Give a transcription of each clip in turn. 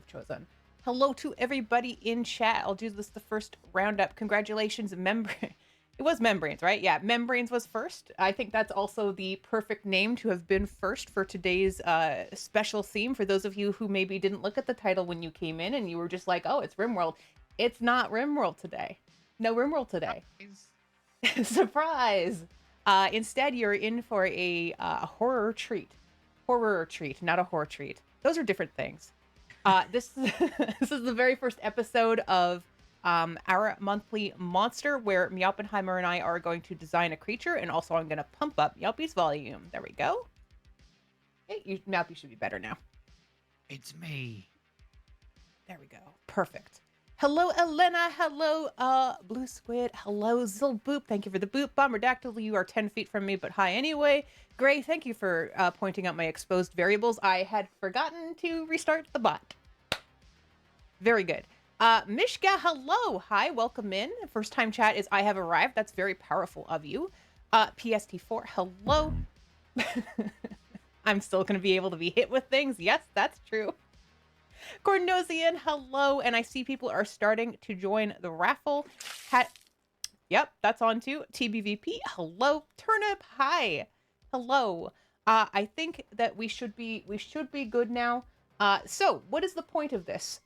have chosen. Hello to everybody in chat. I'll do this the first roundup. Congratulations, It was Membranes, right? Yeah, Membranes was first. I think that's also the perfect name to have been first for today's special theme. For those of you who maybe didn't look at the title when you came in and you were just like, oh, it's RimWorld. It's not RimWorld today. No RimWorld today. Surprise! Instead, you're in for a horror treat. Horror treat, not a horror treat. Those are different things. This this is the very first episode of our monthly monster, where Meowpenheimer and I are going to design a creature, and also I'm going to pump up Meowpie's volume. There we go. Hey, Meowpie should be better now. It's me. There we go. Perfect. Hello, Elena. Hello, Blue Squid. Hello, Zilboop. Thank you for the boop. Bomberdactyl, you are 10 feet from me, but hi anyway. Gray, thank you for pointing out my exposed variables. I had forgotten to restart the bot. Very good. Mishka, hello. Hi, welcome in. First time chat is I have arrived. That's very powerful of you. PST4, hello. I'm still going to be able to be hit with things. Yes, that's true. Cornosian, hello. And I see people are starting to join the raffle. Yep, that's on too. TBVP, hello. Turnip, hi. Hello. I think that we should be good now. So what is the point of this?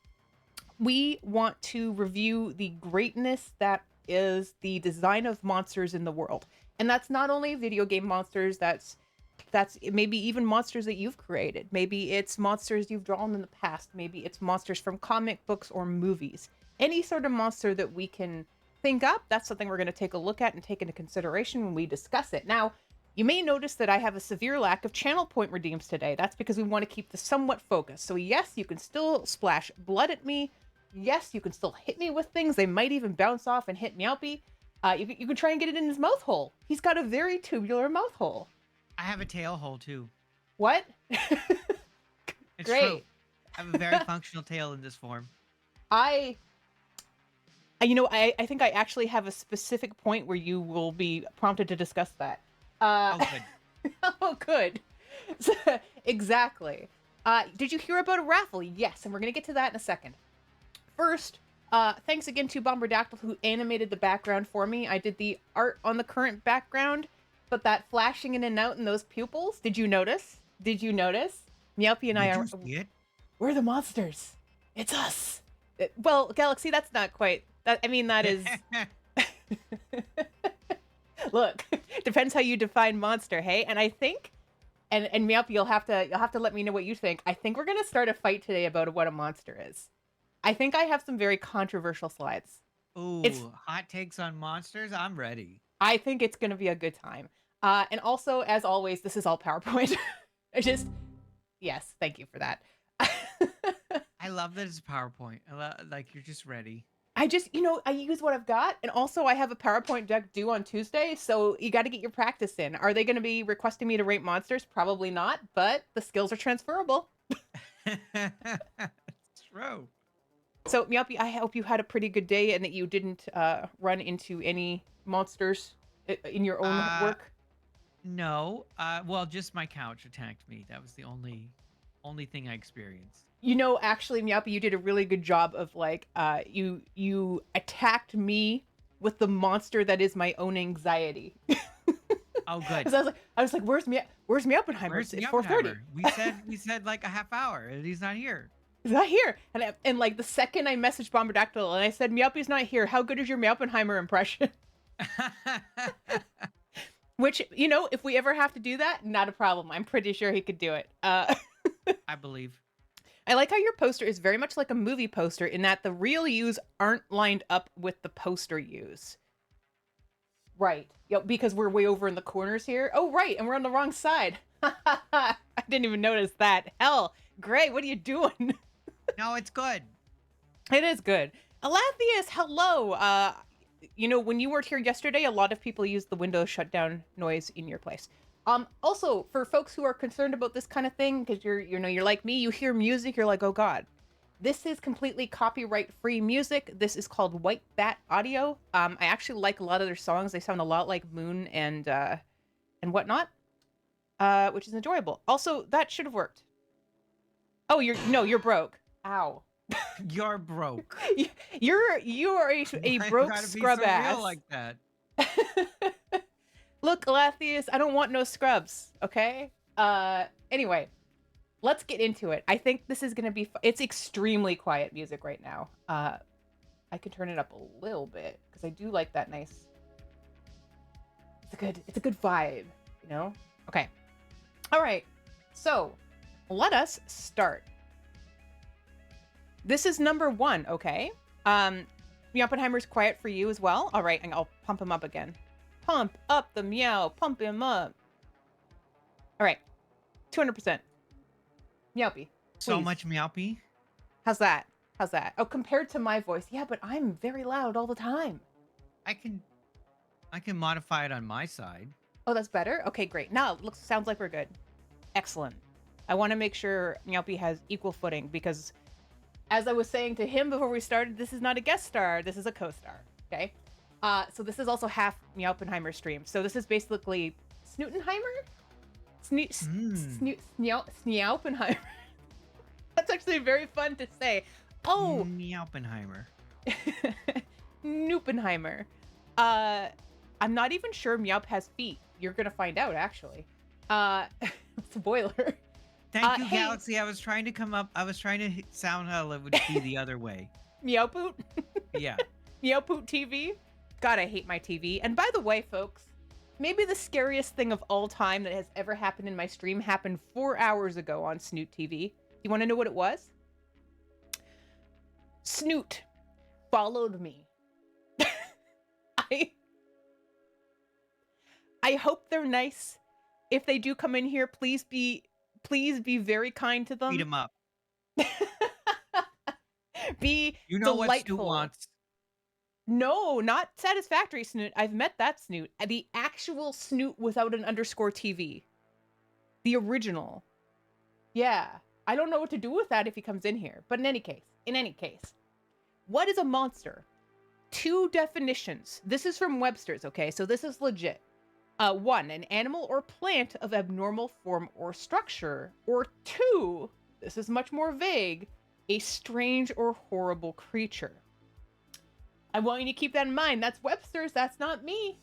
We want to review the greatness that is the design of monsters in the world. And that's not only video game monsters, that's maybe even monsters that you've created. Maybe it's monsters you've drawn in the past. Maybe it's monsters from comic books or movies. Any sort of monster that we can think up, that's something we're going to take a look at and take into consideration when we discuss it. Now, you may notice that I have a severe lack of channel point redeems today. That's because we want to keep this somewhat focused. So yes, you can still splash blood at me. Yes, you can still hit me with things. They might even bounce off and hit Meowpie. You can try and get it in his mouth hole. He's got a very tubular mouth hole. I have a tail hole too. What? It's Great. True. I have a very functional tail in this form. I think I actually have a specific point where you will be prompted to discuss that. Oh, good. Oh, good. Exactly. Did you hear about a raffle? Yes, and we're going to get to that in a second. First, thanks again to Bomberdactyl, who animated the background for me. I did the art on the current background, but that flashing in and out in those pupils, did you notice? Meowpie and I we're the monsters. It's us. Well, Galaxy, that's not quite... that is... Look, depends how you define monster, hey? And I think... And Meowpie, you'll have to let me know what you think. I think we're going to start a fight today about what a monster is. I think I have some very controversial slides. Ooh, hot takes on monsters? I'm ready. I think it's going to be a good time. And also, as always, this is all PowerPoint. Yes, thank you for that. I love that it's PowerPoint. Like, you're just ready. I use what I've got. And also, I have a PowerPoint deck due on Tuesday, so you got to get your practice in. Are they going to be requesting me to rate monsters? Probably not, but the skills are transferable. It's true. So, Meowpie, I hope you had a pretty good day and that you didn't run into any monsters in your own work. No. Well, just my couch attacked me. That was the only thing I experienced. Actually, Meowpie, you did a really good job of you attacked me with the monster that is my own anxiety. Oh, good. Because I was like, where's Meowpenheimer? Where's It's Meowpenheimer? 4:30. We said like a half hour, and he's not here. He's not here. And like the second I messaged Bomberdactyl and I said, Meowpie's not here. How good is your Meowpenheimer impression? Which, if we ever have to do that, not a problem. I'm pretty sure he could do it. I believe. I like how your poster is very much like a movie poster in that the real yous aren't lined up with the poster yous. Right. Yep, because we're way over in the corners here. Oh, right. And we're on the wrong side. I didn't even notice that. Hell, Gray, what are you doing? No, it's good. It is good. Alathius, hello. When you weren't here yesterday, a lot of people used the Windows shutdown noise in your place. Also, for folks who are concerned about this kind of thing, because you're like me, you hear music, you're like, oh God. This is completely copyright-free music. This is called White Bat Audio. I actually like a lot of their songs. They sound a lot like Moon and whatnot, which is enjoyable. Also, that should have worked. Oh, you're broke. Ow. You're broke. You are a Why you broke gotta be scrub so real ass. like that? Look, Lathius, I don't want no scrubs, okay? Anyway, let's get into it. I think this is gonna be it's extremely quiet music right now. I can turn it up a little bit because I do like that nice. It's a good vibe, you know? Okay. All right. So, let us start. This is number 1, okay? Meowpenheimer's quiet for you as well. All right, and I'll pump him up again. Pump up the meow, pump him up. All right, 200%. Meowpy, So please. much Meowpy. How's that? How's that? Oh, compared to my voice, yeah, but I'm very loud all the time. I can modify it on my side. Oh, that's better? Okay, great. Now, sounds like we're good. Excellent. I want to make sure Meowpy has equal footing because, as I was saying to him before we started, this is not a guest star. This is a co-star. Okay. So this is also half Meowpenheimer stream. So this is basically Snootenheimer? Sneaupenheimer. That's actually very fun to say. Oh, Meowpenheimer. Noopenheimer. I'm not even sure Meowp has feet. You're gonna find out, actually. Spoiler. Thank you, hey. Galaxy. I was trying to sound how it would be the other way. Meowpoot? Yeah. Meowpoot TV? God, I hate my TV. And by the way, folks, maybe the scariest thing of all time that has ever happened in my stream happened 4 hours ago on Snoot TV. You want to know what it was? Snoot followed me. I hope they're nice. If they do come in here, please be very kind to them. Beat him up. Be You know delightful. what Snoot wants. No, not Satisfactory Snoot. I've met that Snoot. The actual Snoot without an underscore TV. The original. Yeah. I don't know what to do with that if he comes in here. But in any case, what is a monster? 2 definitions. This is from Webster's, okay? So this is legit. 1, an animal or plant of abnormal form or structure. Or 2, this is much more vague, a strange or horrible creature. I want you to keep that in mind. That's Webster's. That's not me.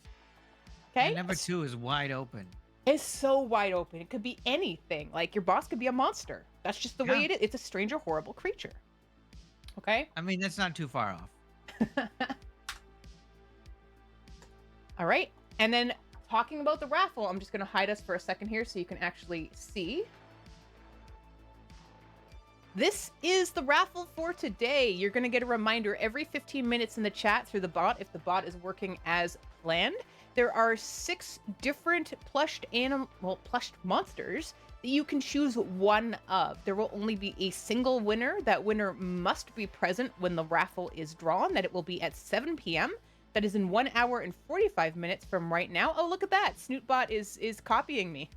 Okay? And number 2 is wide open. It's so wide open. It could be anything. Like, your boss could be a monster. That's just the way it is. It's a strange or horrible creature. Okay? I mean, that's not too far off. All right. And then, talking about the raffle, I'm just going to hide us for a second here so you can actually see. This is the raffle for today. You're going to get a reminder every 15 minutes in the chat through the bot if the bot is working as planned. There are 6 different plushed monsters that you can choose one of. There will only be a single winner. That winner must be present when the raffle is drawn. That it will be at 7 p.m. That is in 1 hour and 45 minutes from right now. Oh, look at that. Snootbot is copying me.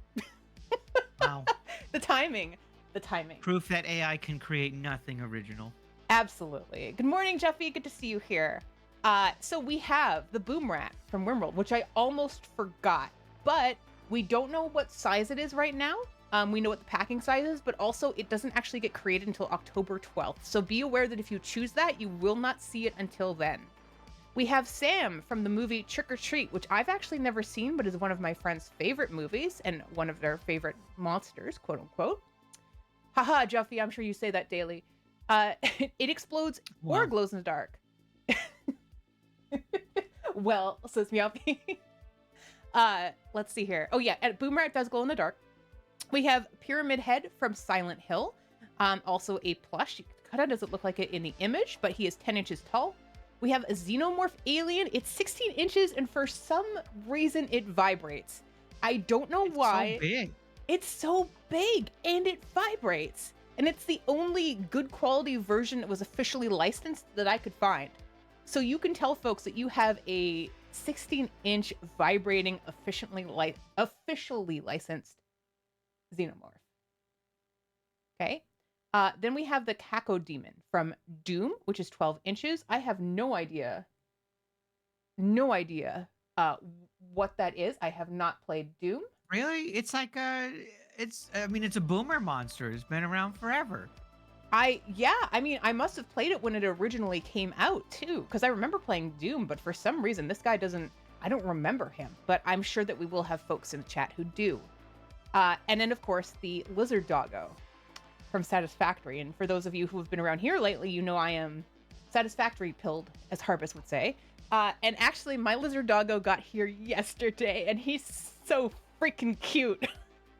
Wow. The timing. Proof that AI can create nothing original. Absolutely. Good morning, Jeffy. Good to see you here. So we have the Boom Rat from Wimworld, which I almost forgot, but we don't know what size it is right now. We know what the packing size is, but also it doesn't actually get created until October 12th. So be aware that if you choose that, you will not see it until then. We have Sam from the movie Trick or Treat, which I've actually never seen, but is one of my friend's favorite movies and one of their favorite monsters, quote unquote. Haha, Jeffy, I'm sure you say that daily. It explodes or glows in the dark. Well, says Meowpy. Let's see here. Oh yeah, and Boomrat does glow in the dark. We have Pyramid Head from Silent Hill. Also a plush. Kinda doesn't look like it in the image, but he is 10 inches tall. We have a Xenomorph alien. It's 16 inches, and for some reason it vibrates. I don't know why. It's so big. It's so big, and it vibrates. And it's the only good quality version that was officially licensed that I could find. So you can tell folks that you have a 16-inch vibrating, officially licensed Xenomorph. Okay. Then we have the Kako Demon from Doom, which is 12 inches. I have no idea what that is. I have not played Doom. Really? It's like it's a boomer monster. It's been around forever. I mean, I must have played it when it originally came out too, because I remember playing Doom, but for some reason this guy doesn't, I don't remember him, but I'm sure that we will have folks in the chat who do. And then of course the lizard doggo from Satisfactory. And for those of you who have been around here lately, you know I am Satisfactory pilled, as Harpus would say. And actually my lizard doggo got here yesterday and he's so freaking cute.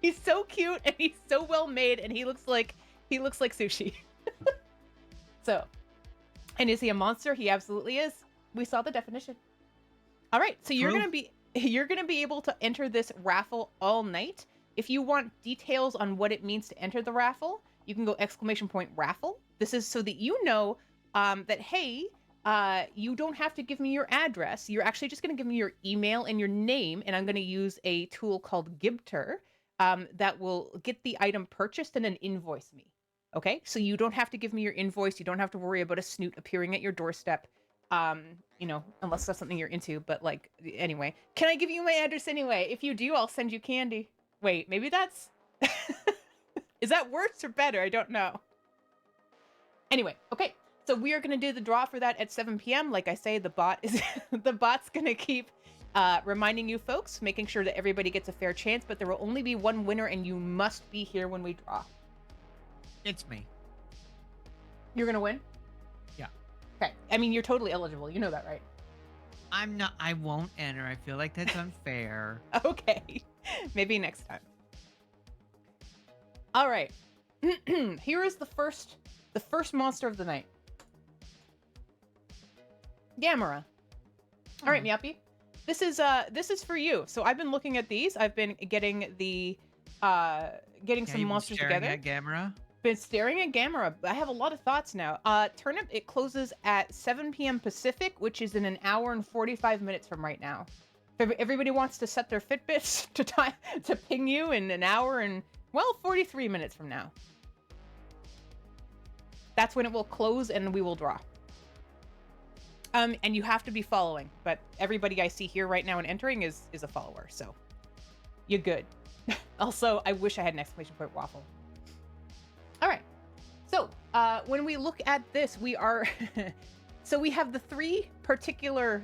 He's so cute and he's so well made and he looks like sushi. So, and is he a monster? He absolutely is. We saw the definition. All right, so you're gonna be able to enter this raffle all night. If you want details on what it means to enter the raffle, you can go !raffle. This is so that you know that hey, you don't have to give me your address. You're actually just gonna give me your email and your name, and I'm gonna use a tool called Gibter that will get the item purchased and then invoice me. Okay, so you don't have to give me your invoice. You don't have to worry about a snoot appearing at your doorstep. You know, unless that's something you're into. But like, anyway, can I give you my address anyway? If you do, I'll send you candy. Wait, maybe that's is that worse or better? I don't know. Anyway, okay, so we are gonna do the draw for that at 7 p.m. Like I say, the bot's gonna keep reminding you folks, making sure that everybody gets a fair chance. But there will only be one winner, and you must be here when we draw. It's me. You're gonna win? Yeah. Okay. I mean, you're totally eligible. You know that, right? I'm not. I won't enter. I feel like that's unfair. Okay. Maybe next time. All right. Here is the first monster of the night. Gamera. All right, Meowpie. This is for you. So I've been looking at these. I've been getting the some monsters together. At Gamera? Been staring at Gamera. I have a lot of thoughts now. Turnip, it closes at 7 p.m. Pacific, which is in an hour and 45 minutes from right now. If everybody wants to set their Fitbits to ping you in an hour and, well, 43 minutes from now. That's when it will close and we will draw. And you have to be following, but everybody I see here right now and entering is a follower, so you're good. Also, I wish I had an exclamation point waffle. All right, so when we look at this, we are so we have the 3 particular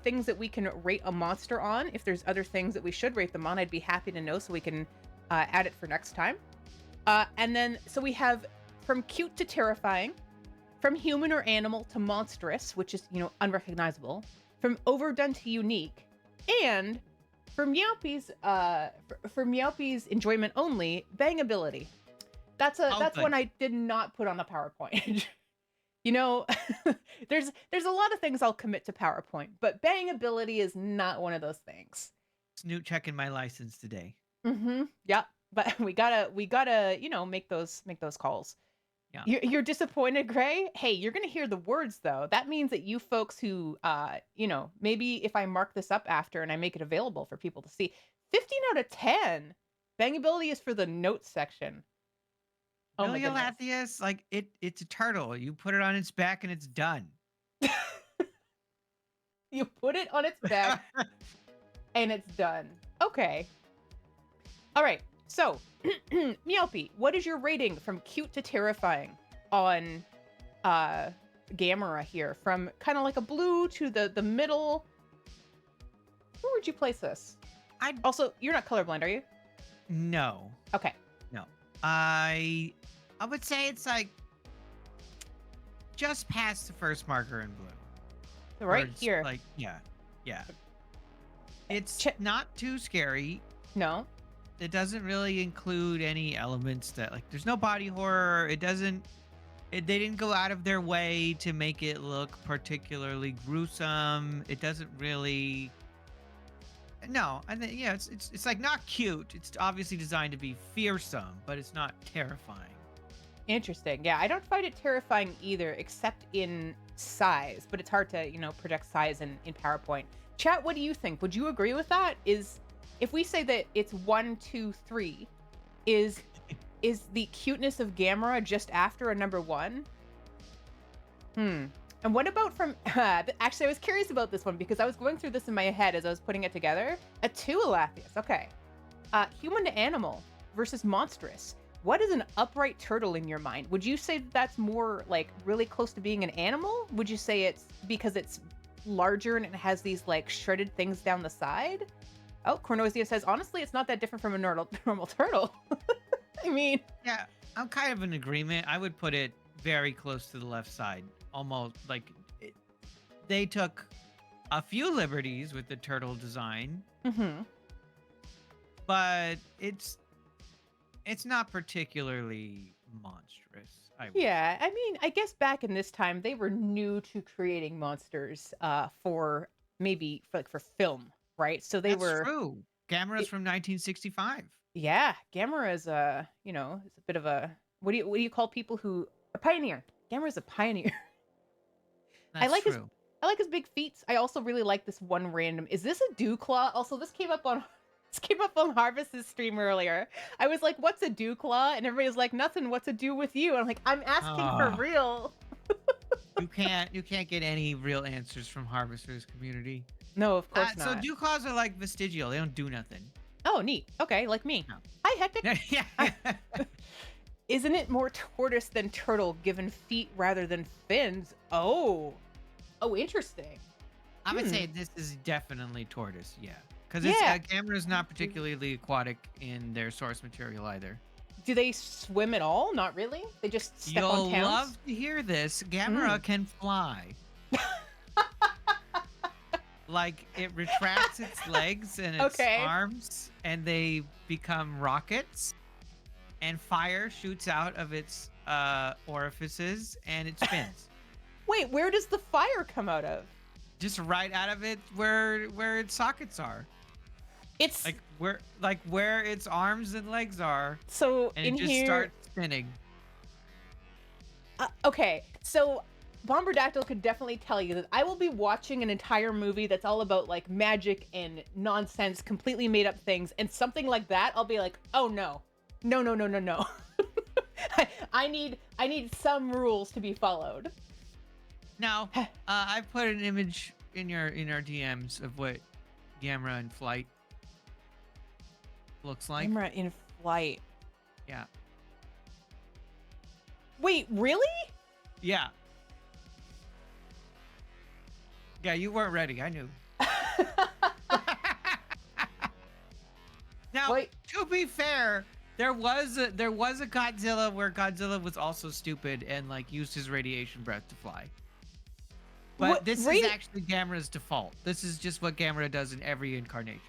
things that we can rate a monster on. If there's other things that we should rate them on, I'd be happy to know so we can add it for next time. And then so we have from cute to terrifying, from human or animal to monstrous, which is, you know, unrecognizable, from overdone to unique, and for Meowpie's enjoyment only, bangability. That's one I did not put on the PowerPoint. You know, there's a lot of things I'll commit to PowerPoint, but bangability is not one of those things. Snoot checking my license today. Mm-hmm. Yeah, but we gotta, you know, make those calls. Yeah. You're disappointed, Gray? Hey, you're gonna hear the words though. That means that you folks who, you know, maybe if I mark this up after and I make it available for people to see, 15 out of 10. Bangability is for the notes section. Oh really, Alathius? Like it's a turtle. You put it on its back and it's done. You put it on its back and it's done. Okay. All right. So, Meowpie, what is your rating from cute to terrifying on Gamera here? From kind of like a blue to the middle. Where would you place this? Also, you're not colorblind, are you? No. Okay. No. I would say it's like just past the first marker in blue. Right here. Like, yeah. It's not too scary. No. It doesn't really include any elements that, like, there's no body horror. They didn't go out of their way to make it look particularly gruesome. It doesn't really. No, I think it's like not cute. It's obviously designed to be fearsome, but it's not terrifying. Interesting. Yeah, I don't find it terrifying either, except in size. But it's hard to, you know, project size in PowerPoint. Chat, what do you think? Would you agree with that? If we say that it's 1, 2, 3, is the cuteness of Gamera just after a number 1? And what about from... actually, I was curious about this one because I was going through this in my head as I was putting it together. A 2, Alathius. Okay. Human to animal versus monstrous. What is an upright turtle in your mind? Would you say that that's more like really close to being an animal? Would you say it's because it's larger and it has these like shredded things down the side? Oh, Cornosia says, honestly, it's not that different from a normal turtle. I mean, Yeah, I'm kind of in agreement. I would put it very close to the left side. Almost like they took a few liberties with the turtle design, mhm. but it's not particularly monstrous, I would Yeah, say. I mean, I guess back in this time they were new to creating monsters for maybe for, like for film, right? So they That's were true. Gamera's it, from 1965. yeah, Gamera is a, is a bit of a what do you call people who a pioneer. Gamera's a pioneer. I That's like his true. I like his big feet. I also really like this one random. Is this a dew claw? Also, this came up on this came up on Harvest's stream earlier. I was like, "What's a dew claw?" And everybody was like, "Nothing. What's a dew with you?" And I'm like, "I'm asking for Ah, real." you can't get any real answers from Harvester's community. No, of course So not. dew claws are like vestigial. They don't do nothing. Oh, neat. Okay, like me. No. Hi, Hectic. Uh, Yeah. Isn't it more tortoise than turtle given feet rather than fins? Oh. Oh, interesting. I would Hmm. say this is definitely tortoise, yeah. Because it's Yeah. Gamera is not particularly aquatic in their source material either. Do they swim at all? Not really. They just step on You'll towns. love to hear this. Hmm. Gamera can fly. Like it retracts its legs and its Okay. arms, and they become rockets, and fire shoots out of its orifices, and it spins. Wait, where does the fire come out of? Just right out of it where its sockets are. It's Like where its arms and legs are, so and in it just here. starts spinning. Okay, so Bomberdactyl could definitely tell you that I will be watching an entire movie that's all about like magic and nonsense, completely made up things, and something like that. I'll be like, oh no, no, no, no, no, no. I need some rules to be followed. Now, I put an image in our DMs of what Gamera in flight looks like. Camera in flight. Yeah. Wait, really? Yeah. Yeah, you weren't ready. I knew. Now, Wait. to be fair, there was a Godzilla where Godzilla was also stupid and like used his radiation breath to fly. But What? this is actually Gamera's default. This is just what Gamera does in every incarnation.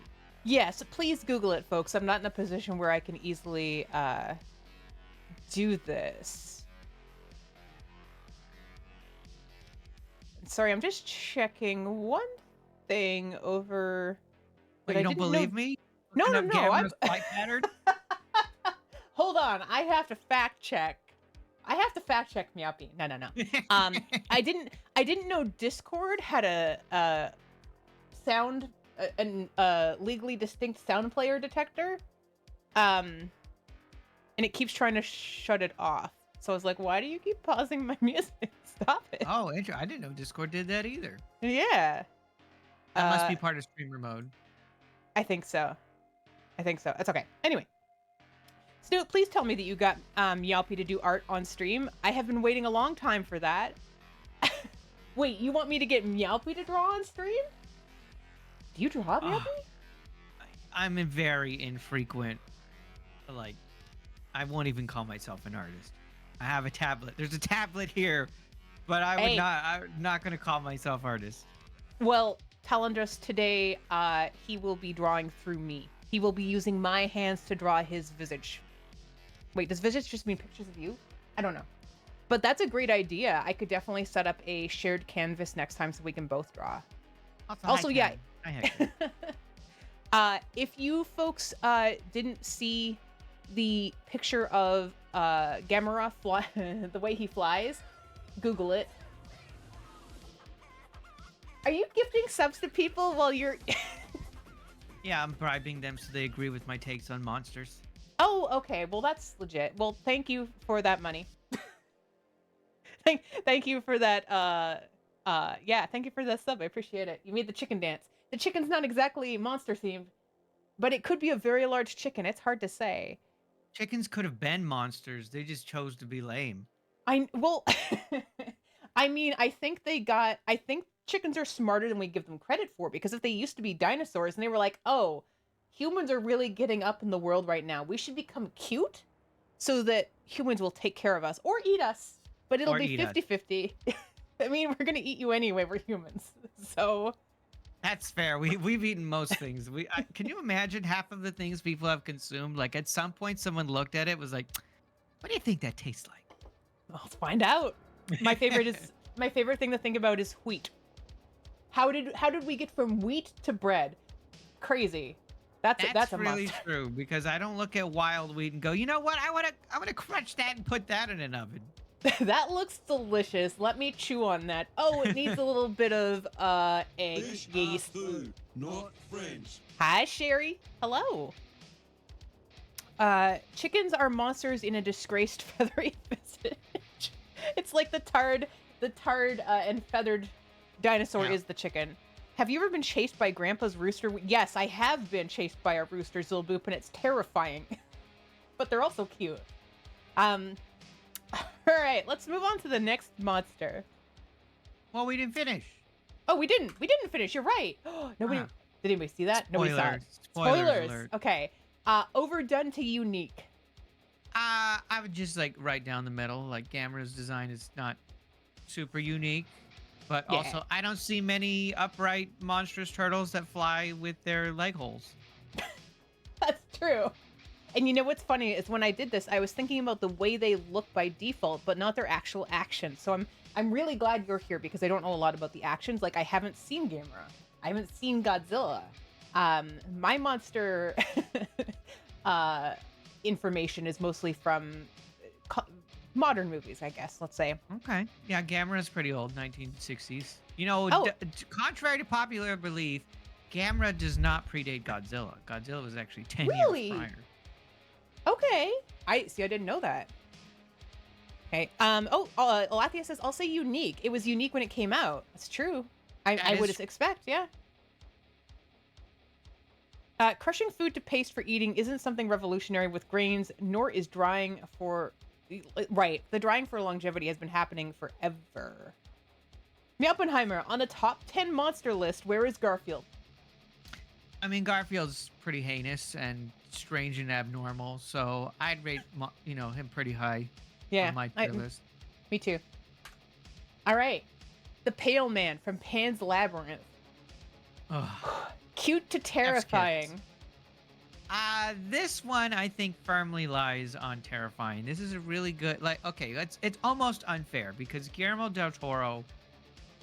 Yes, please Google it, folks. I'm not in a position where I can easily do this. Sorry, I'm just checking one thing over. But that you I don't didn't know. believe me? No, Looking no, up no. Gamera's flight pattern? Hold on. I have to fact check. I have to fact check Meowpie. No, no, no. I didn't know Discord had a sound a legally distinct sound player detector. And it keeps trying to shut it off. So I was like, why do you keep pausing my music? Stop it. Oh, I didn't know Discord did that either. Yeah. That must Uh, be part of streamer mode. I think so. I think so. It's okay. Anyway. Snoot, please tell me that you got Meowpie to do art on stream. I have been waiting a long time for that. Wait, you want me to get Meowpie to draw on stream? Do you draw Meowpie? I'm a very infrequent, like, I won't even call myself an artist. I have a tablet. There's a tablet here, but I'm not going to call myself artist. Well, Talendrus today, he will be drawing through me. He will be using my hands to draw his visage. Wait, does visage just mean pictures of you? I don't know. But that's a great idea. I could definitely set up a shared canvas next time so we can both draw. Also, yeah. If you folks didn't see the picture of Gamera fly the way he flies, Google it. Are you gifting subs to people while you're... Yeah, I'm bribing them so they agree with my takes on monsters. Oh, okay. Well, that's legit. Well, thank you for that money. Thank you for that. Yeah, thank you for the sub. I appreciate it. You made the chicken dance. The chicken's not exactly monster themed, but it could be a very large chicken. It's hard to say. Chickens could have been monsters. They just chose to be lame. Well, I mean, I think chickens are smarter than we give them credit for because if they used to be dinosaurs and they were like, "Oh, humans are really getting up in the world right now. We should become cute so that humans will take care of us or eat us, but it'll Or be eat us. 50-50." I mean, we're going to eat you anyway, we're humans. So, That's fair. We've eaten most things. Can you imagine half of the things people have consumed? Like at some point, someone looked at it was like, "What do you think that tastes let's find out. My favorite like?" is my favorite thing to think about is wheat. How did we get from wheat to bread? Crazy. That's That's a really monster. true because I don't look at wild wheat and go, you know what? I wanna crunch that and put that in an oven. That looks delicious. Let me chew on that. Oh, it needs a little bit of egg Fish are yeast. food, not friends. Hi, Sherry. Hello. Chickens are monsters in a disgraced feathery visage. It's like the tarred and feathered dinosaur Yeah. is the chicken. Have you ever been chased by Grandpa's rooster? Yes, I have been chased by a rooster, Zilboop, and it's terrifying. But they're also cute. Um, all right, let's move on to the next monster. Well, we didn't finish. Oh, we didn't. We didn't finish. You're right. Nobody Ah. did anybody see that? Nobody saw it. Spoilers alert. Okay. Overdone to unique. I would just like right down the middle. Like Gamera's design is not super unique, but Yeah. also I don't see many upright monstrous turtles that fly with their leg holes. That's true. And you know what's funny is when I did this, I was thinking about the way they look by default, but not their actual actions. So I'm really glad you're here because I don't know a lot about the actions. Like I haven't seen Gamera. I haven't seen Godzilla. My monster information is mostly from modern movies, I guess. Let's say. Okay. Yeah, Gamera's pretty old, 1960s. You know, Oh. contrary to popular belief, Gamera does not predate Godzilla. Godzilla was actually 10 Really? years prior. Okay. I see. I didn't know that. Okay. Alathia says, I'll say unique. It was unique when it came out. That's true. I That would is- expect, yeah. Crushing food to paste for eating isn't something revolutionary with grains, nor is drying for... Right. The drying for longevity has been happening forever. Meowpenheimer, on the top 10 monster list, where is Garfield? I mean, Garfield's pretty heinous and strange and abnormal, so I'd rate him pretty high Yeah, on my tier list. me too. All right. The Pale Man from Pan's Labyrinth. Ugh. Cute to terrifying. This one I think firmly lies on terrifying. This is a really good, it's almost unfair because Guillermo del Toro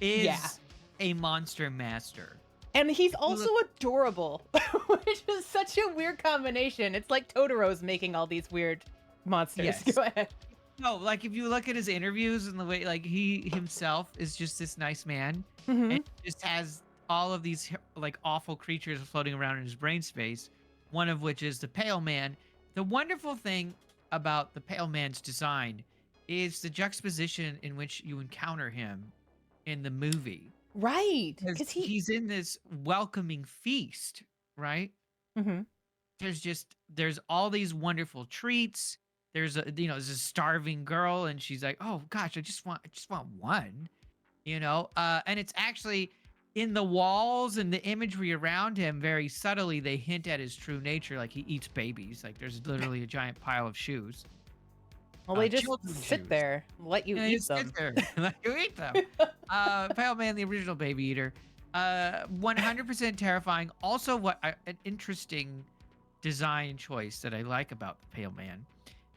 is Yeah. a monster master. And he's also adorable, which is such a weird combination. It's like Totoro's making all these weird monsters. Yes. Go ahead. No, like if you look at his interviews and the way like he himself is just this nice man Mhm. and just has all of these like awful creatures floating around in his brain space, one of which is the Pale Man. The wonderful thing about the Pale Man's design is the juxtaposition in which you encounter him in the movie. Right. Because Because he's in this welcoming feast, right? Mhm. There's all these wonderful treats. There's a starving girl and she's like, "Oh gosh, I just want one." And it's actually in the walls and the imagery around him very subtly they hint at his true nature, like he eats babies. Like there's literally a giant pile of shoes. Well, they just children's sit shoes. there, and let you And eat just them. sit there, like you eat them. Pale Man, the original baby eater. 100% terrifying. Also, an interesting design choice that I like about the Pale Man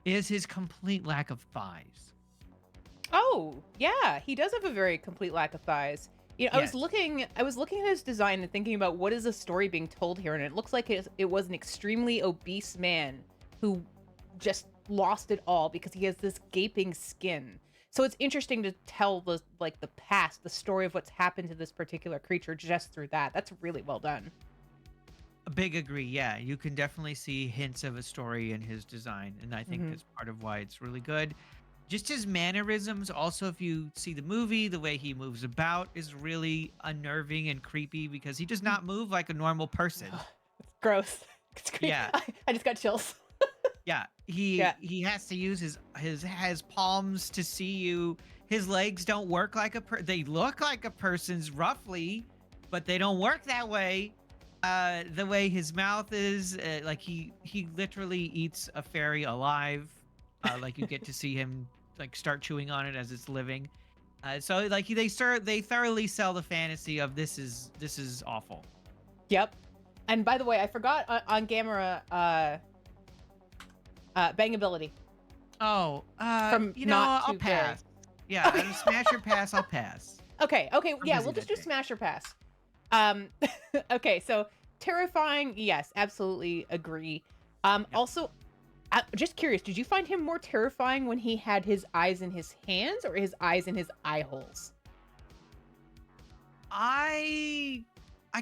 is his complete lack of thighs. Oh, yeah, he does have a very complete lack of thighs. I was Yes. looking at his design and thinking about what is the story being told here, and it looks like it was an extremely obese man who just lost it all because he has this gaping skin. So it's interesting to tell the past, the story of what's happened to this particular creature just through that. That's really well done. A big agree. Yeah, you can definitely see hints of a story in his design, and I think Mhm. that's part of why it's really good. Just his mannerisms. Also, if you see the movie, the way he moves about is really unnerving and creepy because he does not move like a normal person. It's gross. It's creepy. Yeah. I just got chills. Yeah, Yeah. he has to use his palms to see you. His legs don't work like they look like a person's roughly, but they don't work that way. The way his mouth is, like he literally eats a fairy alive. Like you get to see him like start chewing on it as it's living. So like they thoroughly sell the fantasy of this is awful. Yep. And by the way, I forgot on Gamera, bangability Oh, from you know, not I'll too good. pass. Yeah, Okay. smash or pass, I'll pass. Okay. Okay. I'm Yeah, busy we'll just that do day. smash or pass. Um. Okay. So terrifying. Yes, absolutely agree. Yep. Also, just curious. Did you find him more terrifying when he had his eyes in his hands or his eyes in his eye holes? I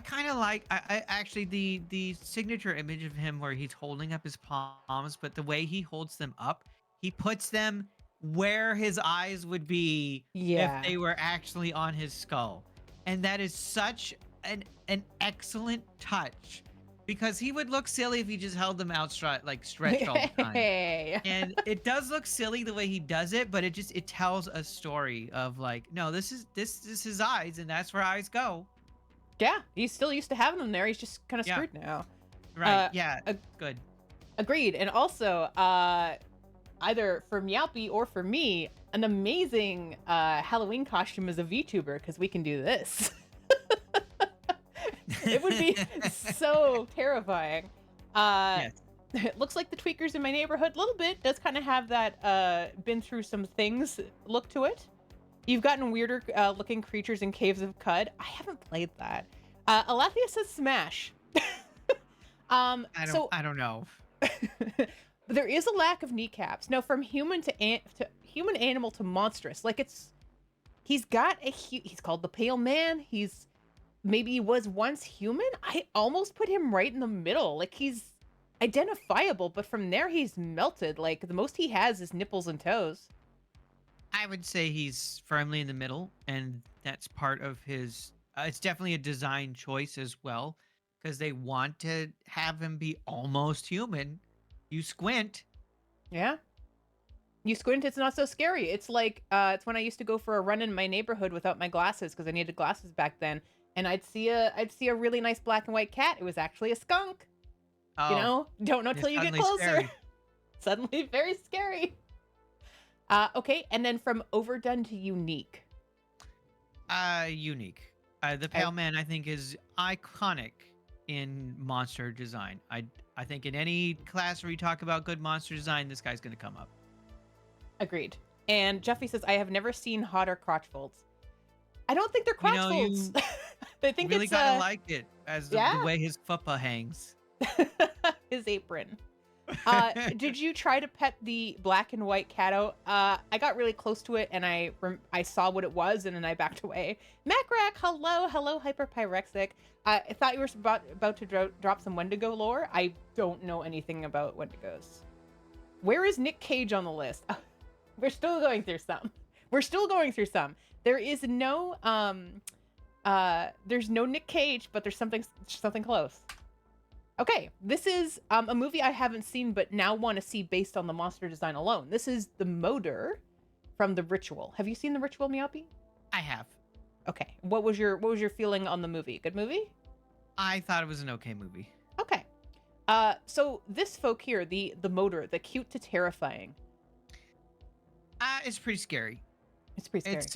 kind of like I actually the signature image of him where he's holding up his palms, but the way he holds them up, he puts them where his eyes would be if Yeah. they were actually on his skull. And that is such an excellent touch because he would look silly if he just held them out stretched all the time. Hey. And it does look silly the way he does it, but it tells a story of like, no, this is his eyes, and that's where eyes go. Yeah, he's still used to having them there. He's just kind of Yeah. screwed now. Right. Uh, Yeah. ag- Good. Agreed. And also, either for Meowpie or for me, an amazing Halloween costume as a VTuber because we can do this. It would be so terrifying. Yes. It looks like the tweakers in my neighborhood a little bit. Does kind of have that been through some things look to it. You've gotten weirder looking creatures in Caves of Cud. I haven't played that. Alethea says Smash. I don't know. There is a lack of kneecaps. Now, from human to human animal to monstrous, like he's got he's called the Pale Man. Maybe he was once human. I almost put him right in the middle. Like he's identifiable, but from there he's melted. Like the most he has is nipples and toes. I would say he's firmly in the middle, and that's part of his. It's definitely a design choice as well, because they want to have him be almost human. You squint. Yeah. You squint, it's not so scary. It's like it's when I used to go for a run in my neighborhood without my glasses because I needed glasses back then, and I'd see a really nice black and white cat. It was actually a skunk. Oh, You know, don't know it's till you get suddenly closer. scary. Suddenly very scary. Okay, and then from overdone to unique. Unique. The Pale Man, I think, is iconic in monster design. I think in any class where you talk about good monster design, this guy's going to come up. Agreed. And Jeffy says, I have never seen hotter crotch folds. I don't think they're crotch folds. I think Really it's gotta like it as the way his fupa hangs. his apron. Did you try to pet the black and white cat out? I got really close to it and I saw what it was and then I backed away. Macrack, hello, hyperpyrexic. I thought you were about to drop some Wendigo lore. I don't know anything about Wendigos. Where is Nick Cage on the list? We're still going through some. There is no there's no Nick Cage, but there's something close. Okay, this is a movie I haven't seen but now want to see based on the monster design alone. This is The Motor from The Ritual. Have you seen The Ritual, Meowpie? I have. Okay. What was your feeling on the movie? Good movie? I thought it was an okay movie. Okay. So this folk here, the Motor, the cute to terrifying. It's pretty scary. It's pretty scary. It's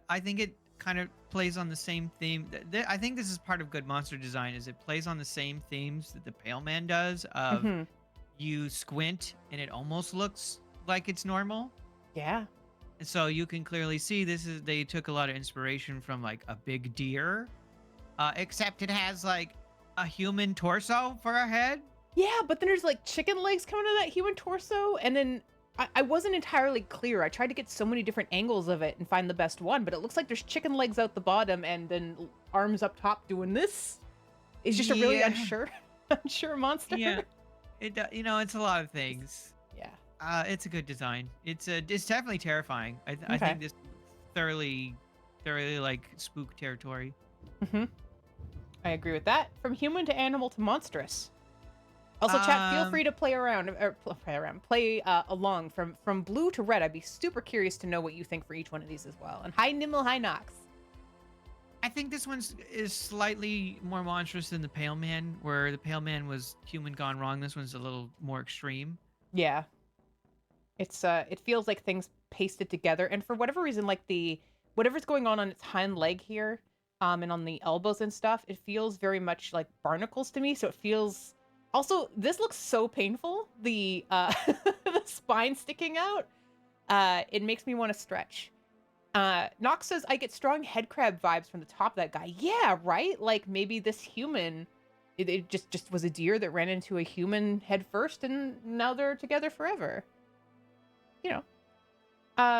I think it kind of plays on the same theme. I think this is part of good monster design is it plays on the same themes that the Pale Man does of you squint and it almost looks like it's normal. Yeah. And so you can clearly see they took a lot of inspiration from like a big deer. Except it has like a human torso for a head. Yeah, but then there's like chicken legs coming out of that human torso and then I wasn't entirely clear. I tried to get so many different angles of it and find the best one, but it looks like there's chicken legs out the bottom and then arms up top doing this. It's just a really unsure monster. Yeah, it's a lot of things. Yeah. It's a good design. It's definitely terrifying. I think this thoroughly like spook territory. I agree with that. From human to animal to monstrous. Also, chat, feel Um, free to play around or play along from blue to red. I'd be super curious to know what you think for each one of these as well. And hi Nimble, hi Nox. I think this one's is slightly more monstrous than the Pale Man, where the Pale Man was human gone wrong. This one's a little more extreme. Yeah, it feels like things pasted together, and for whatever reason, like the whatever's going on its hind leg here, and on the elbows and stuff, it feels very much like barnacles to me. So it feels. Also, this looks so painful. The the spine sticking out. It makes me want to stretch. Nox says, I get strong head crab vibes from the top of that guy. Yeah, right? Like maybe this human, it just was a deer that ran into a human head first and now they're together forever. You know.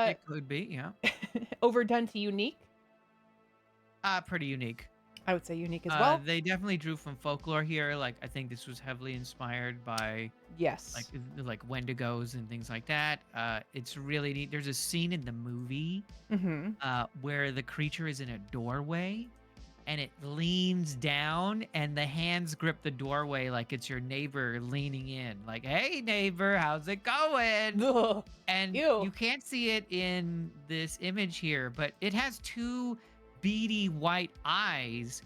It could be, yeah. Overdone to unique. Pretty unique. I would say unique as well. They definitely drew from folklore here. Like, I think this was heavily inspired by Yes. like Wendigos and things like that. It's really neat. There's a scene in the movie Mm-hmm. where the creature is in a doorway and it leans down and the hands grip the doorway like it's your neighbor leaning in. Like, hey neighbor, how's it going? Ugh. And Ew. you can't see it in this image here, but it has two beady white eyes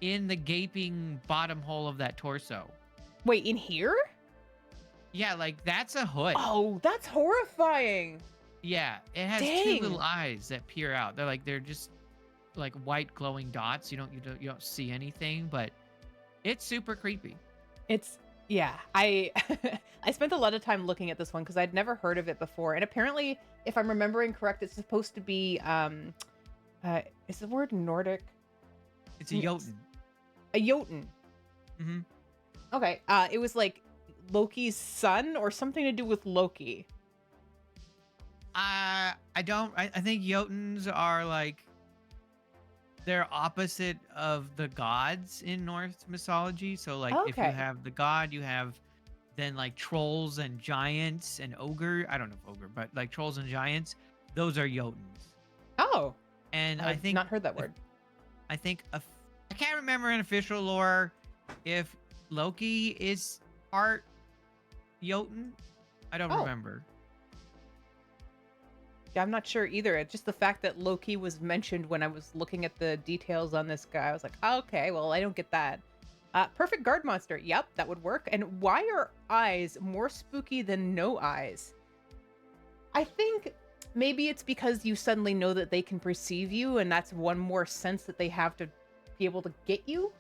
in the gaping bottom hole of that torso. Wait, in here? Yeah, like that's a hood. Oh, that's horrifying. Yeah, it has Dang. two little eyes that peer out. They're just like white glowing dots. You don't see anything, but it's super creepy. It's yeah. I I spent a lot of time looking at this one because I'd never heard of it before, and apparently, if I'm remembering correct, it's supposed to be is the word Nordic? It's a Jotun. A Jotun. Mm-hmm. Okay. It was like Loki's son or something to do with Loki. I think Jotuns are like they're opposite of the gods in Norse mythology. So like if you Okay. have the god, you have then like trolls and giants and ogre. I don't know if ogre, but like trolls and giants. Those are Jotuns. Oh, And I I've think not heard that word. I think I can't remember in official lore if Loki is part Jotun. I don't Oh. remember. Yeah, I'm not sure either. It's just the fact that Loki was mentioned when I was looking at the details on this guy. I was like, okay, well, I don't get that. Perfect guard monster. Yep, that would work. And why are eyes more spooky than no eyes? I think maybe it's because you suddenly know that they can perceive you, and that's one more sense that they have to be able to get you.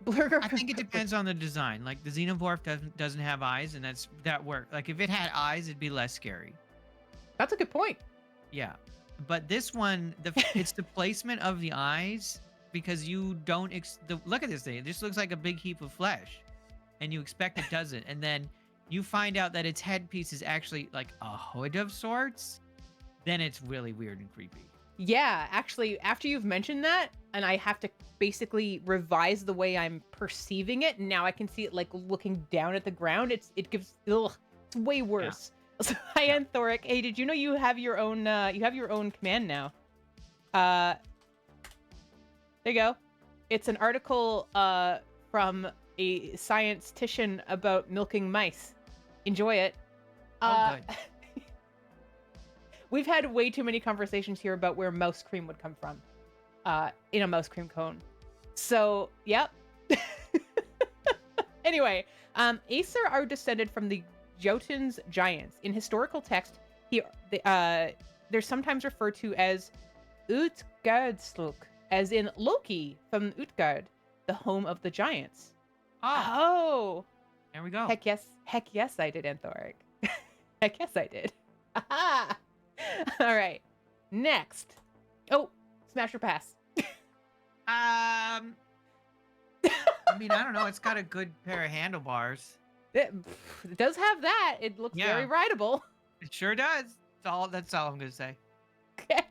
I think it depends on the design. Like the xenomorph doesn't have eyes, and that work. Like if it had eyes, it'd be less scary. That's a good point. Yeah, but this one, it's the placement of the eyes because you don't look at this thing. It just looks like a big heap of flesh, and you expect it doesn't, and then you find out that its headpiece is actually like a hood of sorts. Then it's really weird and creepy. Yeah, actually, after you've mentioned that, and I have to basically revise the way I'm perceiving it, now I can see it like looking down at the ground. It's way worse. So, hi, Anthoric. Hey, did you know you have your own command now? There you go. It's an article from a scientician about milking mice. Enjoy it. Oh, good. We've had way too many conversations here about where mouse cream would come from in a mouse cream cone. So, yep. Anyway, Acer are descended from the Jotun's giants. In historical text, they're sometimes referred to as Utgardsluk, as in Loki from Utgard, the home of the giants. Oh. There we go. Heck yes, I did, Anthoric. Heck yes, I did. Aha! All right, next. Oh, smash or pass. I mean, I don't know. It's got a good pair of handlebars. It does have that. It looks very Yeah. rideable. It sure does. That's all I'm gonna say. Okay.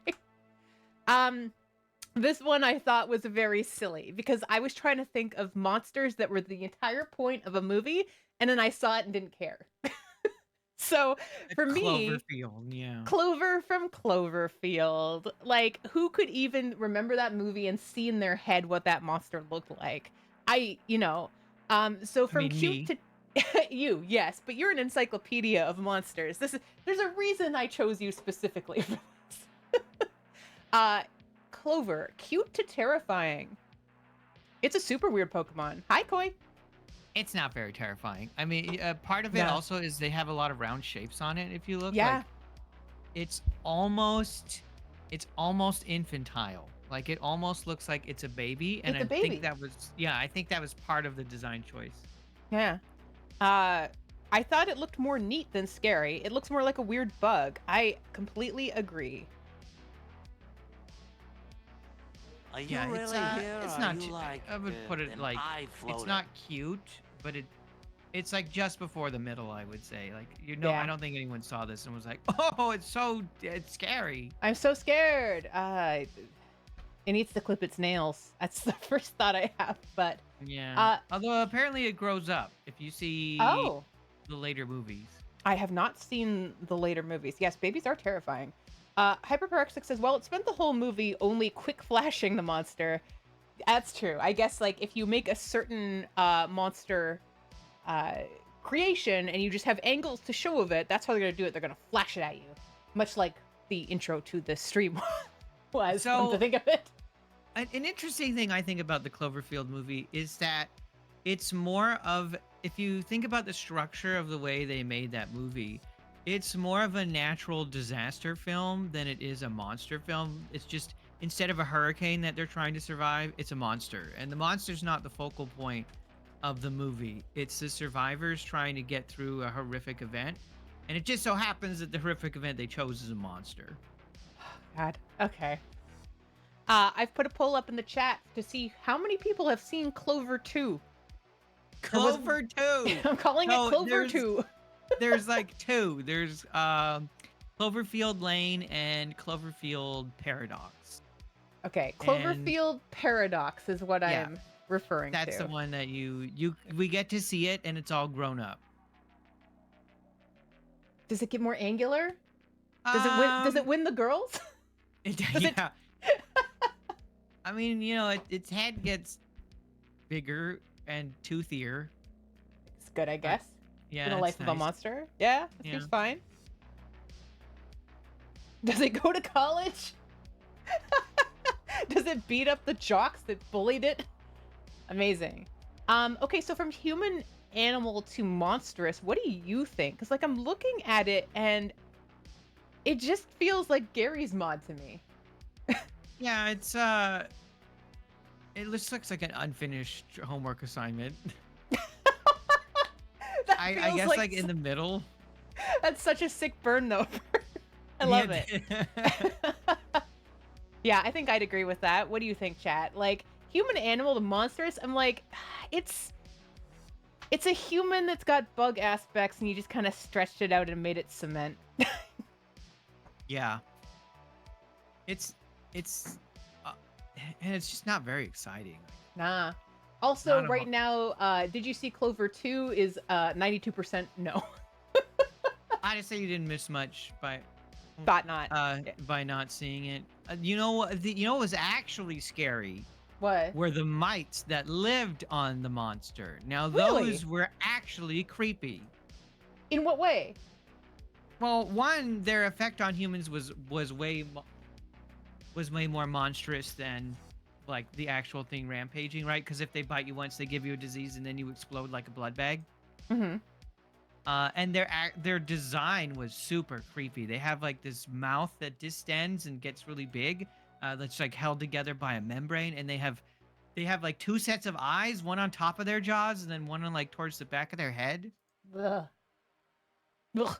This one I thought was very silly because I was trying to think of monsters that were the entire point of a movie, and then I saw it and didn't care. So for me, Cloverfield, yeah. Clover from Cloverfield. Like, who could even remember that movie and see in their head what that monster looked like? So I from mean, cute me. to you, yes, but you're an encyclopedia of monsters. There's a reason I chose you specifically for this. uh, Clover, cute to terrifying. It's a super weird Pokemon. Hi, Koi. It's not very terrifying. I mean, part of it No. also is they have a lot of round shapes on it. If you look, Yeah. like it's almost, it's almost infantile. Like it almost looks like it's a baby, and It's a I think baby. that was, yeah, I think that was part of the design choice. Yeah. I thought it looked more neat than scary. It looks more like a weird bug. I completely agree. Are you Yeah, really here? it's Or not. are you like I would put it an like eye it's floater? not cute, but it's like just before the middle. I would say, like I Yeah. don't think anyone saw this and was like, oh, it's scary. I'm so scared. It needs to clip its nails. That's the first thought I have. But Yeah. uh, Although apparently it grows up if you see oh, the later movies. I have not seen the later movies. Yes, babies are terrifying. Hyperparexic says, well, it spent the whole movie only quick flashing the monster. That's true. I guess like if you make a certain monster uh, creation and you just have angles to show of it, that's how they're gonna do it. They're gonna flash it at you, much like the intro to the stream was. Come to So think of it. an interesting thing I think about the Cloverfield movie is that it's more of, if you think about the structure of the way they made that movie, it's more of a natural disaster film than it is a monster film. It's just, instead of a hurricane that they're trying to survive, it's a monster. And the monster's not the focal point of the movie. It's the survivors trying to get through a horrific event. And it just so happens that the horrific event they chose is a monster. God. Okay. I've put a poll up in the chat to see how many people have seen Clover 2. Clover 2! I'm calling No, it Clover there's- 2. There's like two. There's Cloverfield Lane and Cloverfield Paradox. Okay, And Cloverfield Paradox is what yeah, I'm referring that's to. the one that we get to see it, and it's all grown up. Does it get more angular? Does it win the girls? Does it- Yeah. I mean, its head gets bigger and toothier. It's good, I guess. Yeah, In the it's life of a nice. monster. Yeah, that Yeah. seems fine. Does it go to college? Does it beat up the jocks that bullied it? Amazing. Okay, so from human animal to monstrous, what do you think? Because like I'm looking at it and it just feels like Gary's mod to me. Yeah, it just looks like an unfinished homework assignment. That I feels guess like in the middle. That's such a sick burn though. I love it. Yeah, I think I'd agree with that. What do you think, chat? Like human animal to monstrous, I'm like, it's a human that's got bug aspects and you just kind of stretched it out and made it cement. Yeah. And it's just not very exciting. Nah. Also, Not a right now, did you see Clover 2 is 92% no. Honestly, you didn't miss much Thought not. by not seeing it. You know what? What was actually scary What? were the mites that lived on the monster. Now Really? those were actually creepy. In what way? Well, one, their effect on humans was way more monstrous than like the actual thing rampaging, right? Because if they bite you once, they give you a disease and then you explode like a blood bag. Mm-hmm. And their design was super creepy. They have like this mouth that distends and gets really big, that's like held together by a membrane, and they have like two sets of eyes, one on top of their jaws and then one on like towards the back of their head. Ugh. Ugh.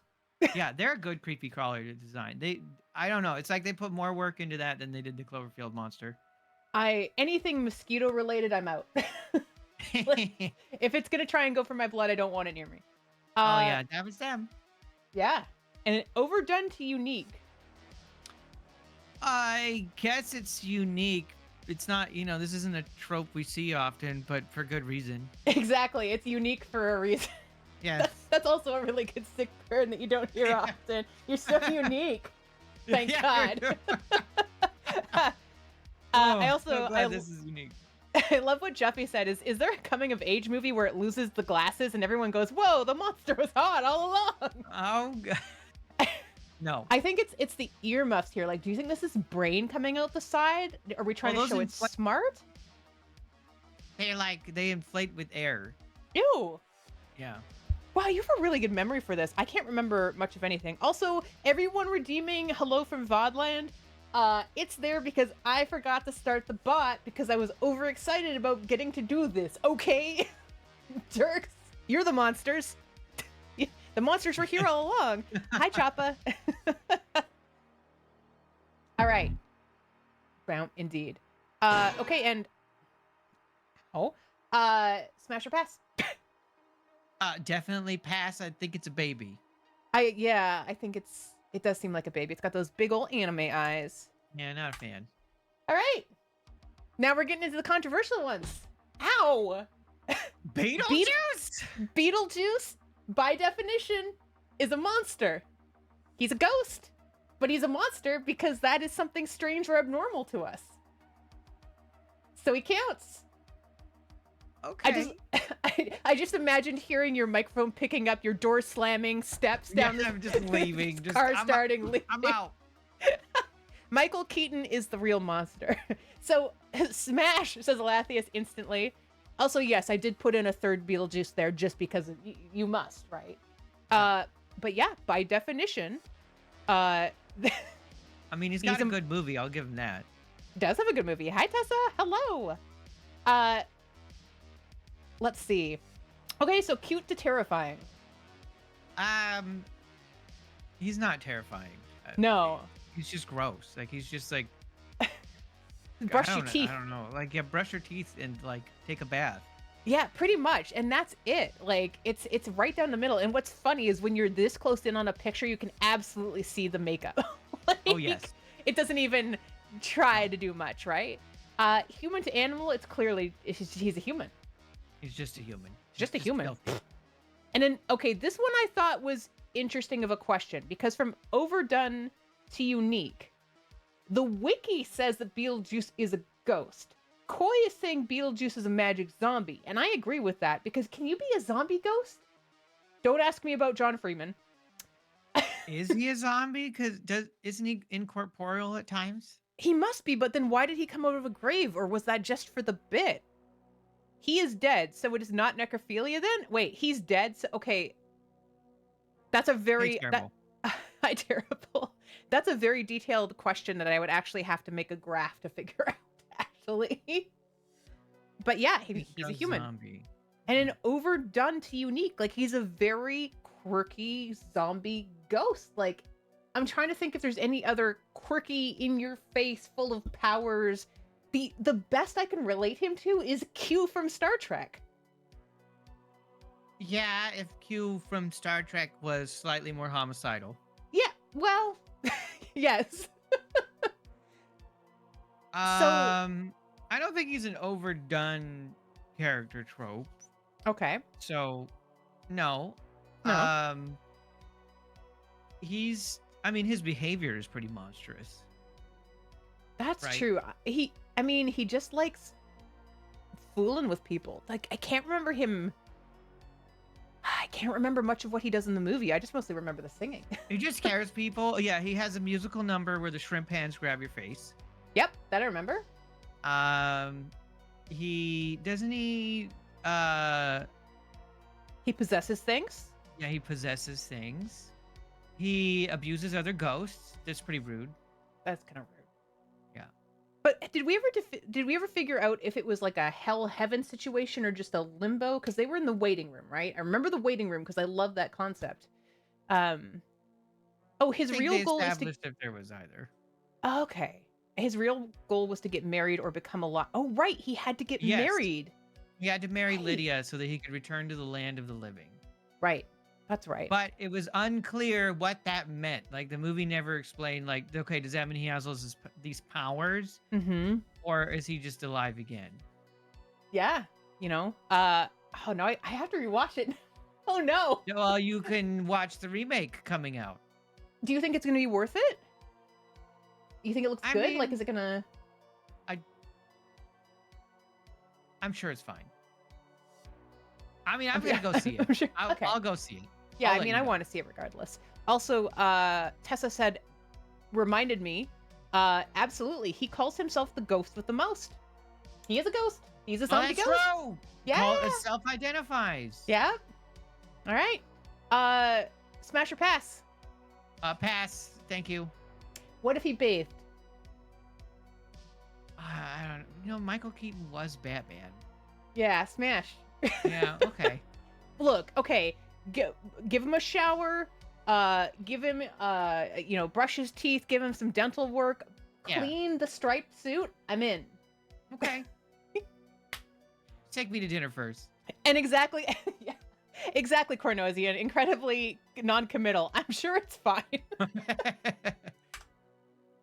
Yeah, they're a good creepy crawler to design. I don't know. It's like they put more work into that than they did the Cloverfield monster. Anything mosquito related, I'm out. Like, if it's gonna try and go for my blood, I don't want it near me. Oh yeah, that was them. Yeah. And overdone to unique. I guess it's unique. It's not, this isn't a trope we see often, but for good reason. Exactly. It's unique for a reason. Yes. That's also a really good sick burn that you don't hear Yeah. often. You're so unique. Thank Yeah. God. Oh, I so also glad this is unique. I love what Jeffy said is there a coming of age movie where it loses the glasses and everyone goes, whoa, the monster was hot all along? Oh, no. I think it's the earmuffs here. Like, do you think this is brain coming out the side? Are we trying to those show it's smart? They inflate with air. Ew. Yeah. Wow, you have a really good memory for this. I can't remember much of anything. Also, everyone redeeming hello from Vodland. It's there because I forgot to start the bot because I was overexcited about getting to do this. Okay, jerks, you're the monsters. The monsters were here all along. Hi, Choppa. All right. Bound indeed. Okay, and smash or pass? Definitely pass. I think it's a baby. I think it does seem like a baby. It's got those big old anime eyes. Yeah, not a fan. All right. Now we're getting into the controversial ones. Ow! Beetlejuice? Beetlejuice, by definition, is a monster. He's a ghost, but he's a monster because that is something strange or abnormal to us. So he counts. Okay. I just imagined hearing your microphone picking up, your door slamming, steps down I'm just leaving. car starting, leaving. I'm out. Michael Keaton is the real monster. So, smash, says Alathius instantly. Also, yes, I did put in a third Beetlejuice there just because you must, right? But yeah, by definition, I mean, he's got a good movie. I'll give him that. Does have a good movie. Hi, Tessa. Hello. Let's see. Okay, so cute to terrifying. He's not terrifying. No. He's just gross. Like, he's just like... Brush your teeth. I don't know. Like, yeah, brush your teeth and, like, take a bath. Yeah, pretty much. And that's it. Like, it's right down the middle. And what's funny is when you're this close in on a picture, you can absolutely see the makeup. Like, Oh, yes. It doesn't even try to do much, right? Human to animal, it's clearly, he's a human. He's just a human. Just a human. Filthy. And then, okay, this one I thought was interesting of a question because from overdone to unique, the wiki says that Beetlejuice is a ghost. Koi is saying Beetlejuice is a magic zombie, and I agree with that because can you be a zombie ghost? Don't ask me about John Freeman. Is he a zombie? Because isn't he incorporeal at times? He must be, but then why did he come out of a grave, or was that just for the bit? He is dead, so it is not necrophilia then? Wait, he's dead? So, okay. That's a very... terrible. Hi, terrible. That's a very detailed question that I would actually have to make a graph to figure out, actually. But yeah, he's a human. Zombie. And an overdone to unique. Like, he's a very quirky zombie ghost. Like, I'm trying to think if there's any other quirky, in-your-face, full of powers... The best I can relate him to is Q from Star Trek. Yeah, if Q from Star Trek was slightly more homicidal. Yeah, well, yes. I don't think he's an overdone character trope. Okay. So, no. No. I mean, his behavior is pretty monstrous. That's right? true. He just likes fooling with people. Like, I can't remember much of what he does in the movie. I just mostly remember the singing. He just scares people. Yeah, he has a musical number where the shrimp hands grab your face. Yep, that I remember. He possesses things. Yeah, he possesses things. He abuses other ghosts. That's pretty rude. That's kind of rude. Yeah. But did we ever figure out if it was like a hell heaven situation or just a limbo? Because they were in the waiting room, right? I remember the waiting room because I love that concept. His real goal is to... if there was either. Okay. His real goal was to get married or become alive. Oh, right. He had to get married. He had to marry Lydia so that he could return to the land of the living. Right. That's right. But it was unclear what that meant. Like, the movie never explained, like, okay, does that mean he has these powers? Mm-hmm. Or is he just alive again? Yeah. Oh, no, I have to rewatch it. Oh, no. Well, you can watch the remake coming out. Do you think it's going to be worth it? You think it looks good? mean, like, is it going to... I'm sure it's fine. I mean, I'm Yeah, gonna go see it. I'm sure- okay. I'll go see it. Yeah, I'll I let mean, you I know. want to see it regardless. Also, Tessa said, reminded me, absolutely, he calls himself the ghost with the most. He is a ghost. He's a Oh, zombie that's ghost. true. Yeah. It self-identifies. Yeah. All right. Smash or pass? Pass. Thank you. What if he bathed? I don't. You know, Michael Keaton was Batman. Yeah, smash. Yeah. Okay. Look, okay, give him a shower, give him, brush his teeth, give him some dental work, Yeah. clean the striped suit. I'm in. Okay. Take me to dinner first. And exactly, yeah, exactly, Cornosian, incredibly non-committal. I'm sure it's fine.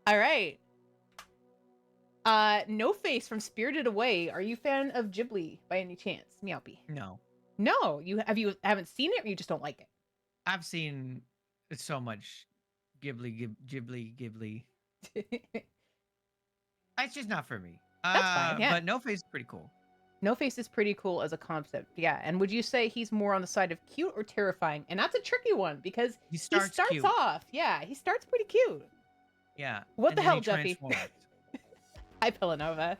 All right. No Face from Spirited Away. Are you a fan of Ghibli by any chance, Meowpie? No, No, you haven't seen it, or you just don't like I've seen so much Ghibli. it. It's just not for me. That's fine, yeah. But No Face is pretty cool. No Face is pretty cool as a concept, yeah. And would you say he's more on the side of cute or terrifying? And that's a tricky one because He starts cute. off, yeah, he starts pretty cute. Yeah. What and the then hell, he Jeffy? transforms. Hi, Villanova.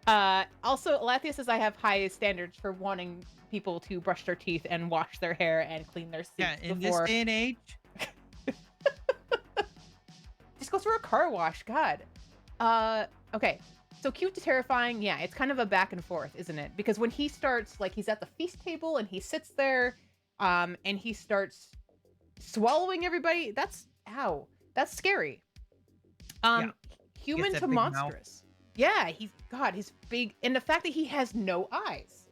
Also, Alathea says I have high standards for wanting people to brush their teeth and wash their hair and clean their suits Yeah, in before. this day and age. Just go through a car wash, God. Okay. So cute to terrifying, yeah, it's kind of a back and forth, isn't it? Because when he starts, like, he's at the feast table and he sits there, and he starts swallowing everybody, that's scary. Yeah. Human that to big mouth. monstrous. Yeah, he's big, and the fact that he has no eyes.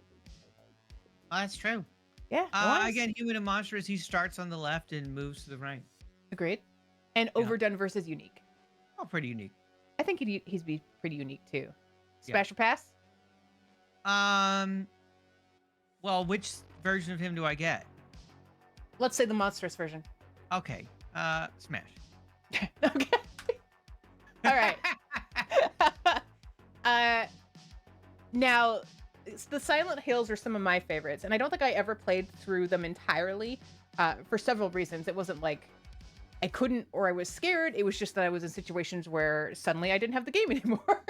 Oh, that's true. Yeah, no eyes. Again, human and monstrous. He starts on the left and moves to the right. Agreed. And Yeah. overdone versus unique. Oh, pretty unique. I think he's be pretty unique too. Yeah. Smash or pass? Well, which version of him do I get? Let's say the monstrous version. Okay. Smash. Okay. All right. Now, the Silent Hills are some of my favorites, and I don't think I ever played through them entirely, for several reasons. It wasn't like I couldn't or I was scared. It was just that I was in situations where suddenly I didn't have the game anymore.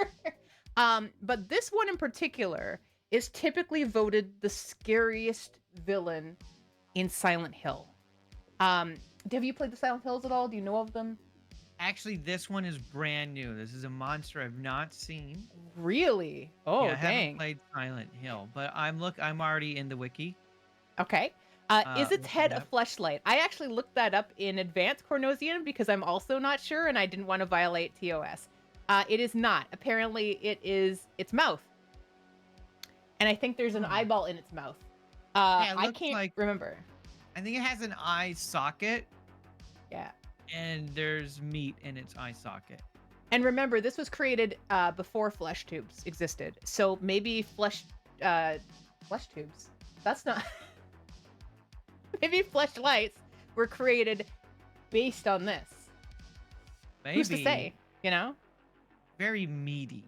But this one in particular is typically voted the scariest villain in Silent Hill. Have you played the Silent Hills at all? Do you know of them? Actually, this one is brand new. This is a monster I've not seen. Really? Oh, Yeah, I haven't dang. played Silent Hill, but I'm already in the wiki. Okay. Is its looking head it a up. fleshlight? I actually looked that up in advance, Cornosian, because I'm also not sure and I didn't want to violate TOS. It is not. Apparently, its mouth. And I think there's an eyeball in its mouth. Yeah, it I looks can't like- remember. I think it has an eye socket, Yeah. and there's meat in its eye socket. And remember, this was created before flesh tubes existed. So maybe flesh tubes. That's not. Maybe fleshlights were created based on this. Maybe. Who's to say? You know? Very meaty.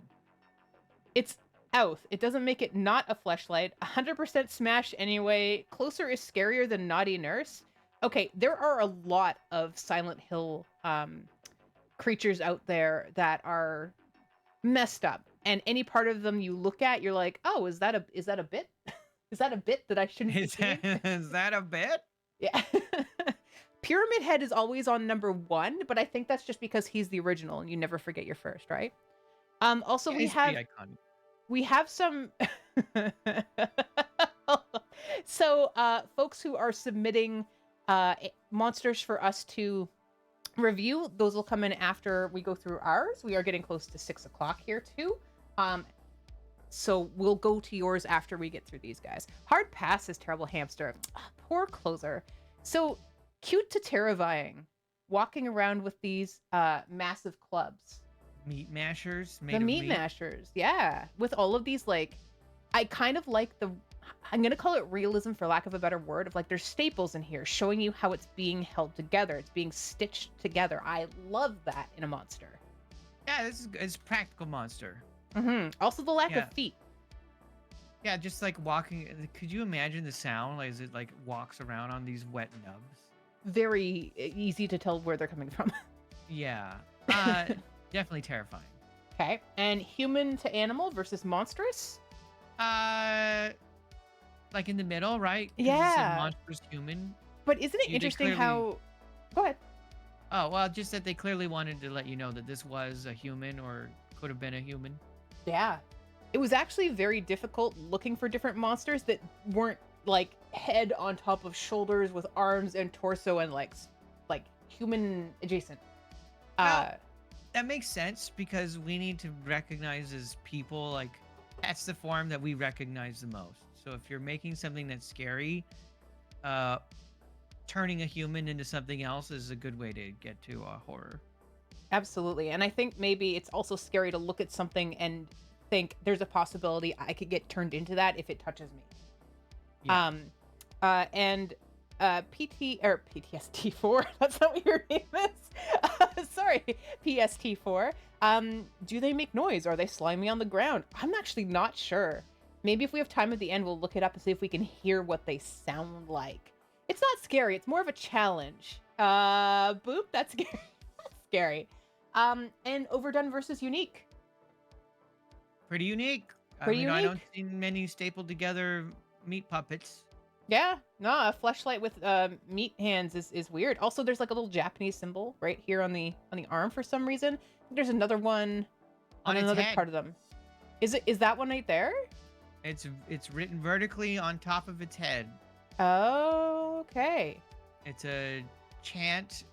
It's Outh. It doesn't make it not a fleshlight. 100% smash anyway. Closer is scarier than Naughty Nurse. Okay, there are a lot of Silent Hill creatures out there that are messed up. And any part of them you look at, you're like, oh, is that a bit? Is that a bit that I shouldn't be Is seeing? that a bit? Yeah. Pyramid Head is always on number 1, but I think that's just because he's the original and you never forget your first, right? Also, Yeah, we he's have pretty iconic. we have some so folks who are submitting monsters for us to review, those will come in after we go through ours. We are getting close to 6 o'clock here too. So we'll go to yours after we get through these guys. Hard pass is Terrible Hamster. Poor closer. So cute to terrifying, walking around with these massive clubs. Meat mashers. Made The of meat mashers, yeah. With all of these, like, I kind of like I'm gonna call it realism for lack of a better word, of like there's staples in here showing you how it's being held together. It's being stitched together. I love that in a monster. Yeah, it's practical monster. Also the lack Yeah. of feet. Yeah, just like walking. Could you imagine the sound as it like walks around on these wet nubs? Very easy to tell where they're coming from. Yeah. Definitely terrifying. Okay. And human to animal versus monstrous? Uh, like in the middle, right? 'Cause it said Yeah. monstrous human. But isn't it They interesting clearly. how... Go ahead. Oh well, just that they clearly wanted to let you know that this was a human or could have been a human. Yeah. It was actually very difficult looking for different monsters that weren't like head on top of shoulders with arms and torso and legs. Like human adjacent. Well, that makes sense because we need to recognize as people, like that's the form that we recognize the most. So if you're making something that's scary, uh, turning a human into something else is a good way to get to horror. Absolutely. And I think maybe it's also scary to look at something and think there's a possibility I could get turned into that if it touches me. Yeah. And PT or PTSD4, that's not what your name is. Sorry, PST4. Do they make noise? Are they slimy on the ground? I'm actually not sure. Maybe if we have time at the end, we'll look it up and see if we can hear what they sound like. It's not scary, it's more of a challenge. Boop, that's scary. That's scary. And overdone versus unique. Pretty unique. Pretty I don't unique. see many stapled together meat puppets. Yeah, no, a fleshlight with meat hands is weird. Also, there's like a little Japanese symbol right here on the arm for some reason. There's another one on On its another head. part of them. Is that one right there? It's written vertically on top of its head. Oh, okay. It's a chant.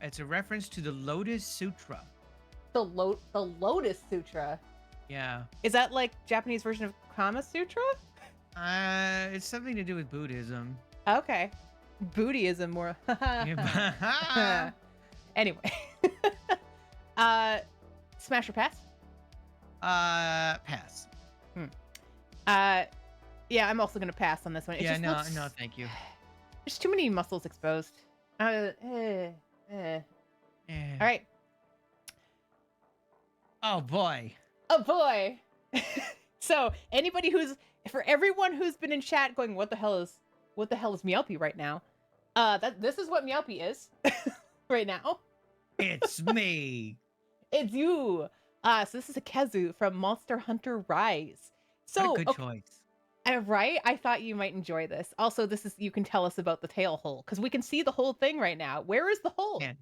It's a reference to the Lotus Sutra. The Lotus Sutra. Yeah. Is that like Japanese version of Kama Sutra? It's something to do with Buddhism. Okay. Buddhism more. Yeah. Anyway. Smash or pass? Pass. Yeah, I'm also gonna pass on this one. It Yeah, just no, looks... no, thank you. There's too many muscles exposed. All Eh. right. Oh boy. Oh boy. So for everyone who's been in chat going, what the hell is Meowpie right now? This is what Meowpie is right now. It's me. It's you. So this is a Kezu from Monster Hunter Rise. So What a good choice. right? I thought you might enjoy this. Also, you can tell us about the tail hole because we can see the whole thing right now. Where is the hole? Man.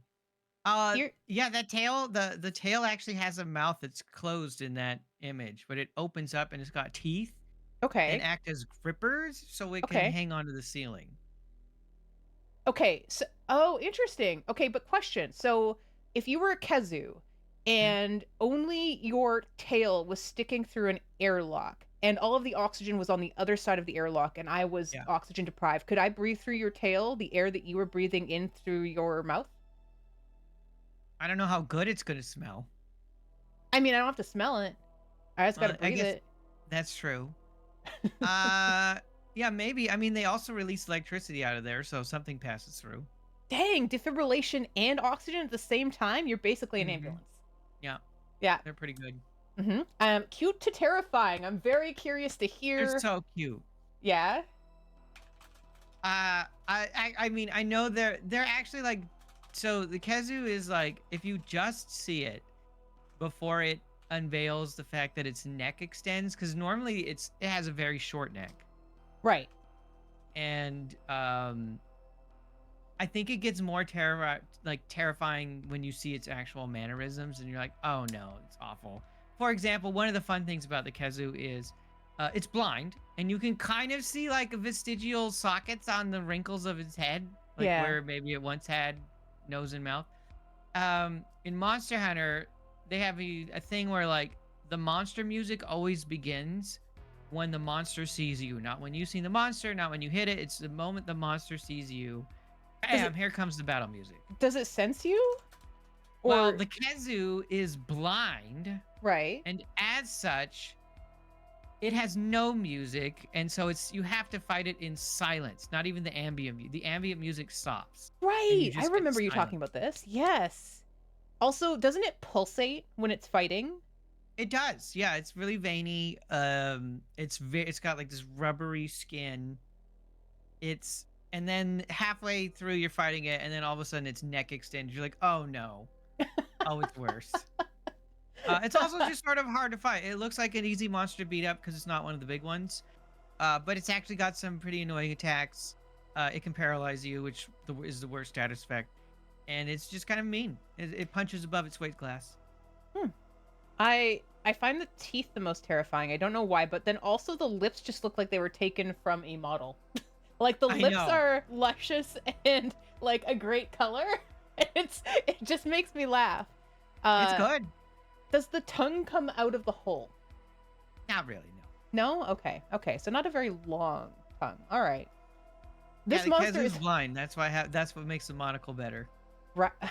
Here- Yeah, that tail, the tail actually has a mouth that's closed in that image, but it opens up and it's got teeth Okay. and act as grippers so it Okay. can hang onto the ceiling. Okay. So, oh, interesting. Okay, but question. So, if you were a Kezu and only your tail was sticking through an airlock and all of the oxygen was on the other side of the airlock and I was Yeah. oxygen deprived, could I breathe through your tail, the air that you were breathing in through your mouth? I don't know how good it's going to smell. I mean, I don't have to smell it. I just got to I breathe guess- it. That's true. Yeah, maybe. I mean, they also release electricity out of there, so something passes through. Dang, defibrillation and oxygen at the same time? You're basically an Mhm. ambulance. Yeah. Yeah. They're pretty good. Cute to terrifying. I'm very curious to hear. They're so cute. Yeah. I mean, I know they're actually like, so the Kezu is like, if you just see it before it unveils the fact that its neck extends, because normally it has a very short neck, Right. and I think it gets more terrifying when you see its actual mannerisms, and you're like, oh no, it's awful. For example, one of the fun things about the Kezu is it's blind, and you can kind of see like vestigial sockets on the wrinkles of its head, like Yeah. where maybe it once had nose and mouth. In Monster Hunter, they have a thing where like the monster music always begins when the monster sees you, not when you see the monster, not when you hit it. It's the moment the monster sees you. Does Bam! Here comes the battle music. Does it sense you? Well, the Kezu is blind, right. and as such, it has no music, and so you have to fight it in silence. Not even the ambient. The ambient music stops. Right. just I get remember you silent. talking about this. Yes. Also, doesn't it pulsate when it's fighting? It does. Yeah, it's really veiny. It's got like this rubbery skin. It's and then halfway through you're fighting it, and then all of a sudden its neck extends. You're like, oh no. Oh, it's worse. It's also just sort of hard to fight. It looks like an easy monster to beat up because it's not one of the big ones. But it's actually got some pretty annoying attacks. It can paralyze you, which is the worst status effect. And it's just kind of mean. It punches above its weight class. Hmm. I find the teeth the most terrifying. I don't know why, but then also the lips just look like they were taken from a model. Like the I lips know. are luscious and like a great color. It just makes me laugh. It's Uh, good. does the tongue come out of the hole? Not really, no. No? Okay. Okay. So not a very long tongue. All right. Yeah, This the monster Kazu's is blind. That's what makes the monocle better. right. I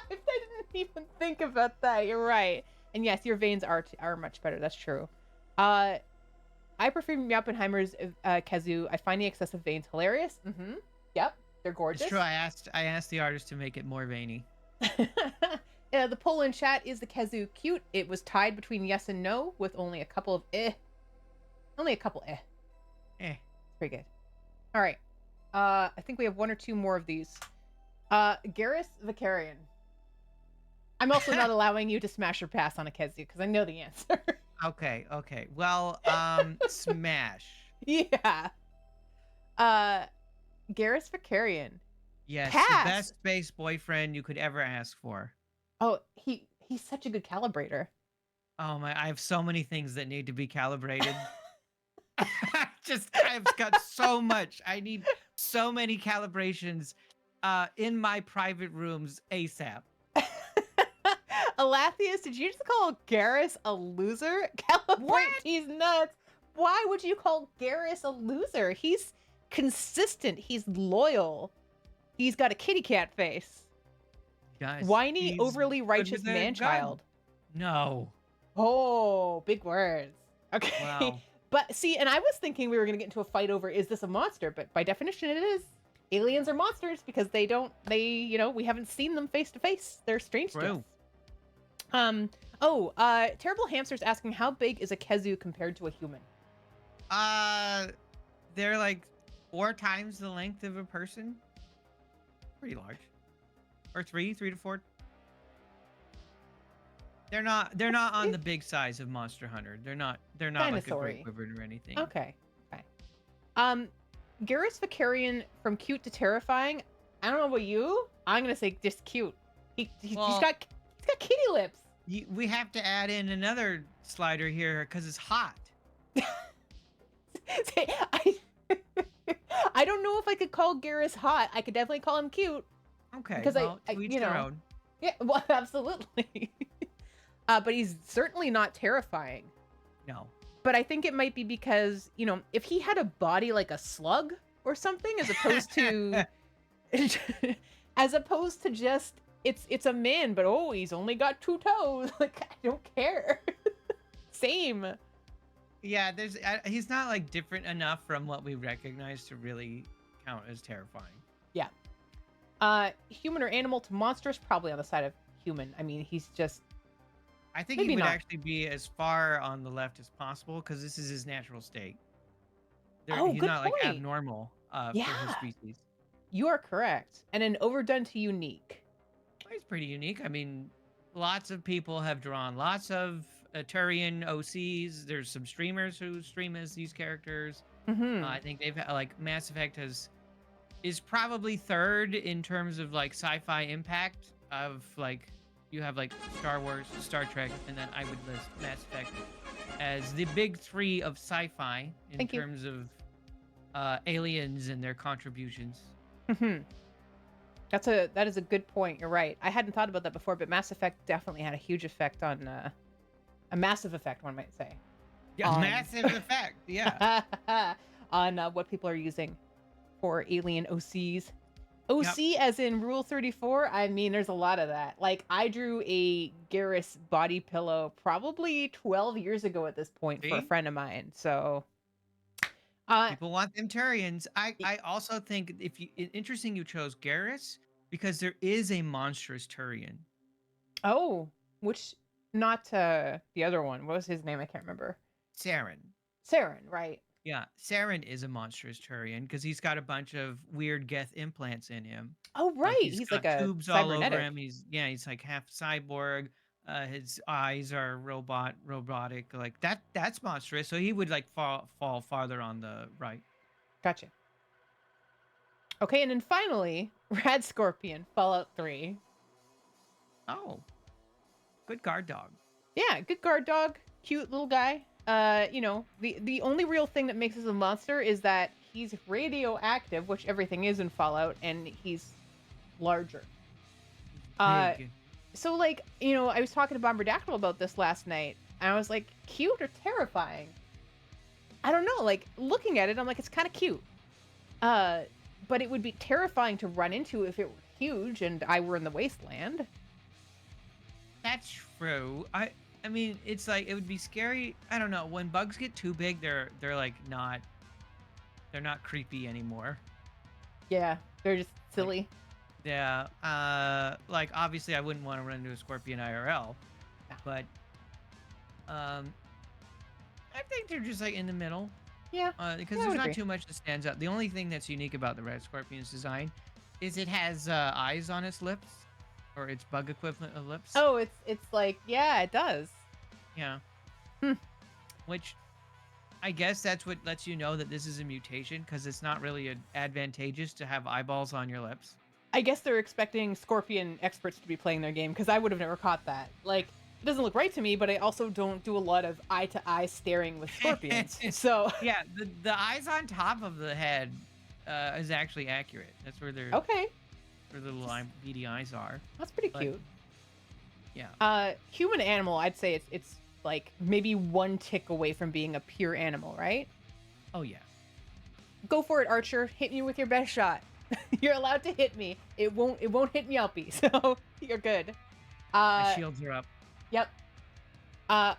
didn't even think about that. You're right. And yes, your veins are much better. That's true. I prefer Meowpenheimer's Kazu. I find the excessive veins hilarious. Mm-hmm. Yep, they're gorgeous. It's true. I asked the artist to make it more veiny. The poll in chat, is the Kazu cute? It was tied between yes and no, with only a couple of eh. Only a couple eh. Eh. Pretty good. All right. I think we have one or two more of these. Garrus Vicarian. I'm also not allowing you to smash or pass on a Kazu because I know the answer. Okay. Okay. Well, smash. Yeah. Garrus Vicarian. Yes, Pass. the best space boyfriend you could ever ask for. Oh, he's such a good calibrator. Oh my! I have so many things that need to be calibrated. I've got so much. I need so many calibrations in my private rooms ASAP. Alathius, did you just call Garrus a loser? Calibrate What? these nuts. Why would you call Garrus a loser? He's consistent. He's loyal. He's got a kitty cat face. Guys, Whiny, he's overly good righteous with a man-child. gun. No. Oh, big words. Okay. Wow. But see, and I was thinking we were going to get into a fight over, is this a monster? But by definition, it is. Aliens are monsters because we haven't seen them face to face. They're strange to True. us. Terrible Hamster's asking, how big is a Kezu compared to a human? They're like 4 times the length of a person. Pretty large. Or 3 to 4. They're not on the big size of Monster Hunter. They're not like a Dinosaur-y. Great Wyvern or anything. Okay. Garrus Vicarian from cute to terrifying. I don't know about you. I'm gonna say just cute. He's got kitty lips. We have to add in another slider here because it's hot. I don't know if I could call Garrus hot. I could definitely call him cute. Okay. Because well, to each their own. Yeah, well, absolutely. But he's certainly not terrifying. No. But I think it might be because, if he had a body like a slug or something, as opposed to just it's a man, but he's only got 2 toes. Like, I don't care. Same. Yeah, he's not like different enough from what we recognize to really count as terrifying. Yeah. Human or animal to monsters, probably on the side of human. I mean, he's just I think Maybe he would not. actually be as far on the left as possible because this is his natural state. Oh, he's good not like point. abnormal for Yeah. his species. You are correct. And an overdone to unique. He's pretty unique. I mean, lots of people have drawn lots of Turian OCs. There's some streamers who stream as these characters. Mm-hmm. I think they've like Mass Effect is probably 3rd in terms of like sci-fi impact of like you have like Star Wars, Star Trek, and then I would list Mass Effect as the big 3 of sci-fi in Thank you. terms of aliens and their contributions. Mm-hmm. That is a good point. You're right. I hadn't thought about that before, but Mass Effect definitely had a huge effect on a massive effect, one might say. Yeah, massive effect. Yeah. On what people are using for alien OCs. OC as in Rule 34. I mean, there's a lot of that. Like, I drew a Garrus body pillow probably 12 years ago at this point for a See? friend of mine. So, People want them Turians. I also think interesting you chose Garrus because there is a monstrous Turian. oh, which Not the other one. What was his name? I can't remember. Saren. Saren, right? Yeah, Saren is a monstrous Turian because he's got a bunch of weird geth implants in him. Oh, Like right. he's He's like got a tubes all over cybernetic. him. He's like half cyborg. His eyes are robotic. Like that's monstrous. So he would like fall farther on the right. Gotcha. Okay, and then finally, Rad Scorpion, Fallout 3. Oh, good guard dog. Yeah, good guard dog, cute little guy. The only real thing that makes us a monster is that he's radioactive, which everything is in Fallout, and he's larger. Big. So like, I was talking to Bomberdactyl about this last night, and I was like, cute or terrifying? I don't know, like, looking at it, I'm like, it's kind of cute. But it would be terrifying to run into if it were huge and I were in the wasteland. That's true. I mean, it's like it would be scary. I don't know. When bugs get too big, they're like not creepy anymore. Yeah, they're just silly. Yeah. Like obviously I wouldn't want to run into a scorpion IRL, No. but I think they're just like in the middle. Yeah. Because I there's would not agree. too much that stands out. The only thing that's unique about the red scorpion's design is it has eyes on its lips, or its bug equivalent of lips. Oh, it's like, yeah, it does. Yeah. Hmm. Which I guess that's what lets you know that this is a mutation, because it's not really advantageous to have eyeballs on your lips. I guess they're expecting Scorpion experts to be playing their game, because I would have never caught that. Like, it doesn't look right to me, but I also don't do a lot of eye-to-eye staring with scorpions. So, Yeah, the eyes on top of the head is actually accurate. That's where their okay, little beady eyes are. that's pretty But- cute. Yeah. Human animal, I'd say it's like maybe one tick away from being a pure animal, right? Oh yeah. Go for it, Archer. Hit me with your best shot. You're allowed to hit me. It won't hit Meowpie, so you're good. The shields are up. Yep.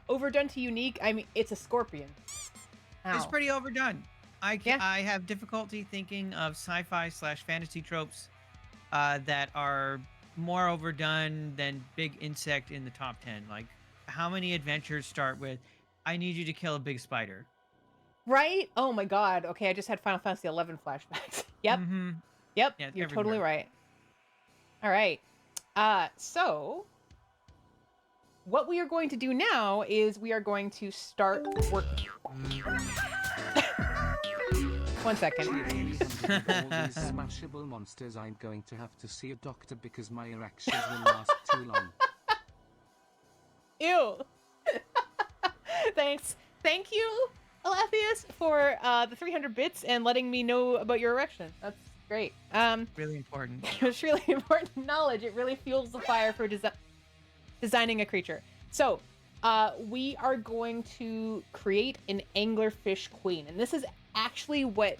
Overdone to unique. I mean, it's a scorpion. It's Ow. pretty overdone. Yeah. I have difficulty thinking of sci-fi/fantasy tropes that are more overdone than big insect in the top 10. Like, how many adventures start with, I need you to kill a big spider? Right? Oh my god. Okay, I just had Final Fantasy 11 flashbacks. Yep. Mm-hmm. Yep. Yeah, it's You're totally everywhere. right. All right. So what we are going to do now is we are going to start working. 1 second. All these smashable monsters, I'm going to have to see a doctor because my erections will last too long. Ew. Thanks. Thank you, Alathius, for the 300 bits and letting me know about your erection. That's great. Really important. It's really important knowledge. It really fuels the fire for designing a creature. So, we are going to create an anglerfish queen, and this is actually what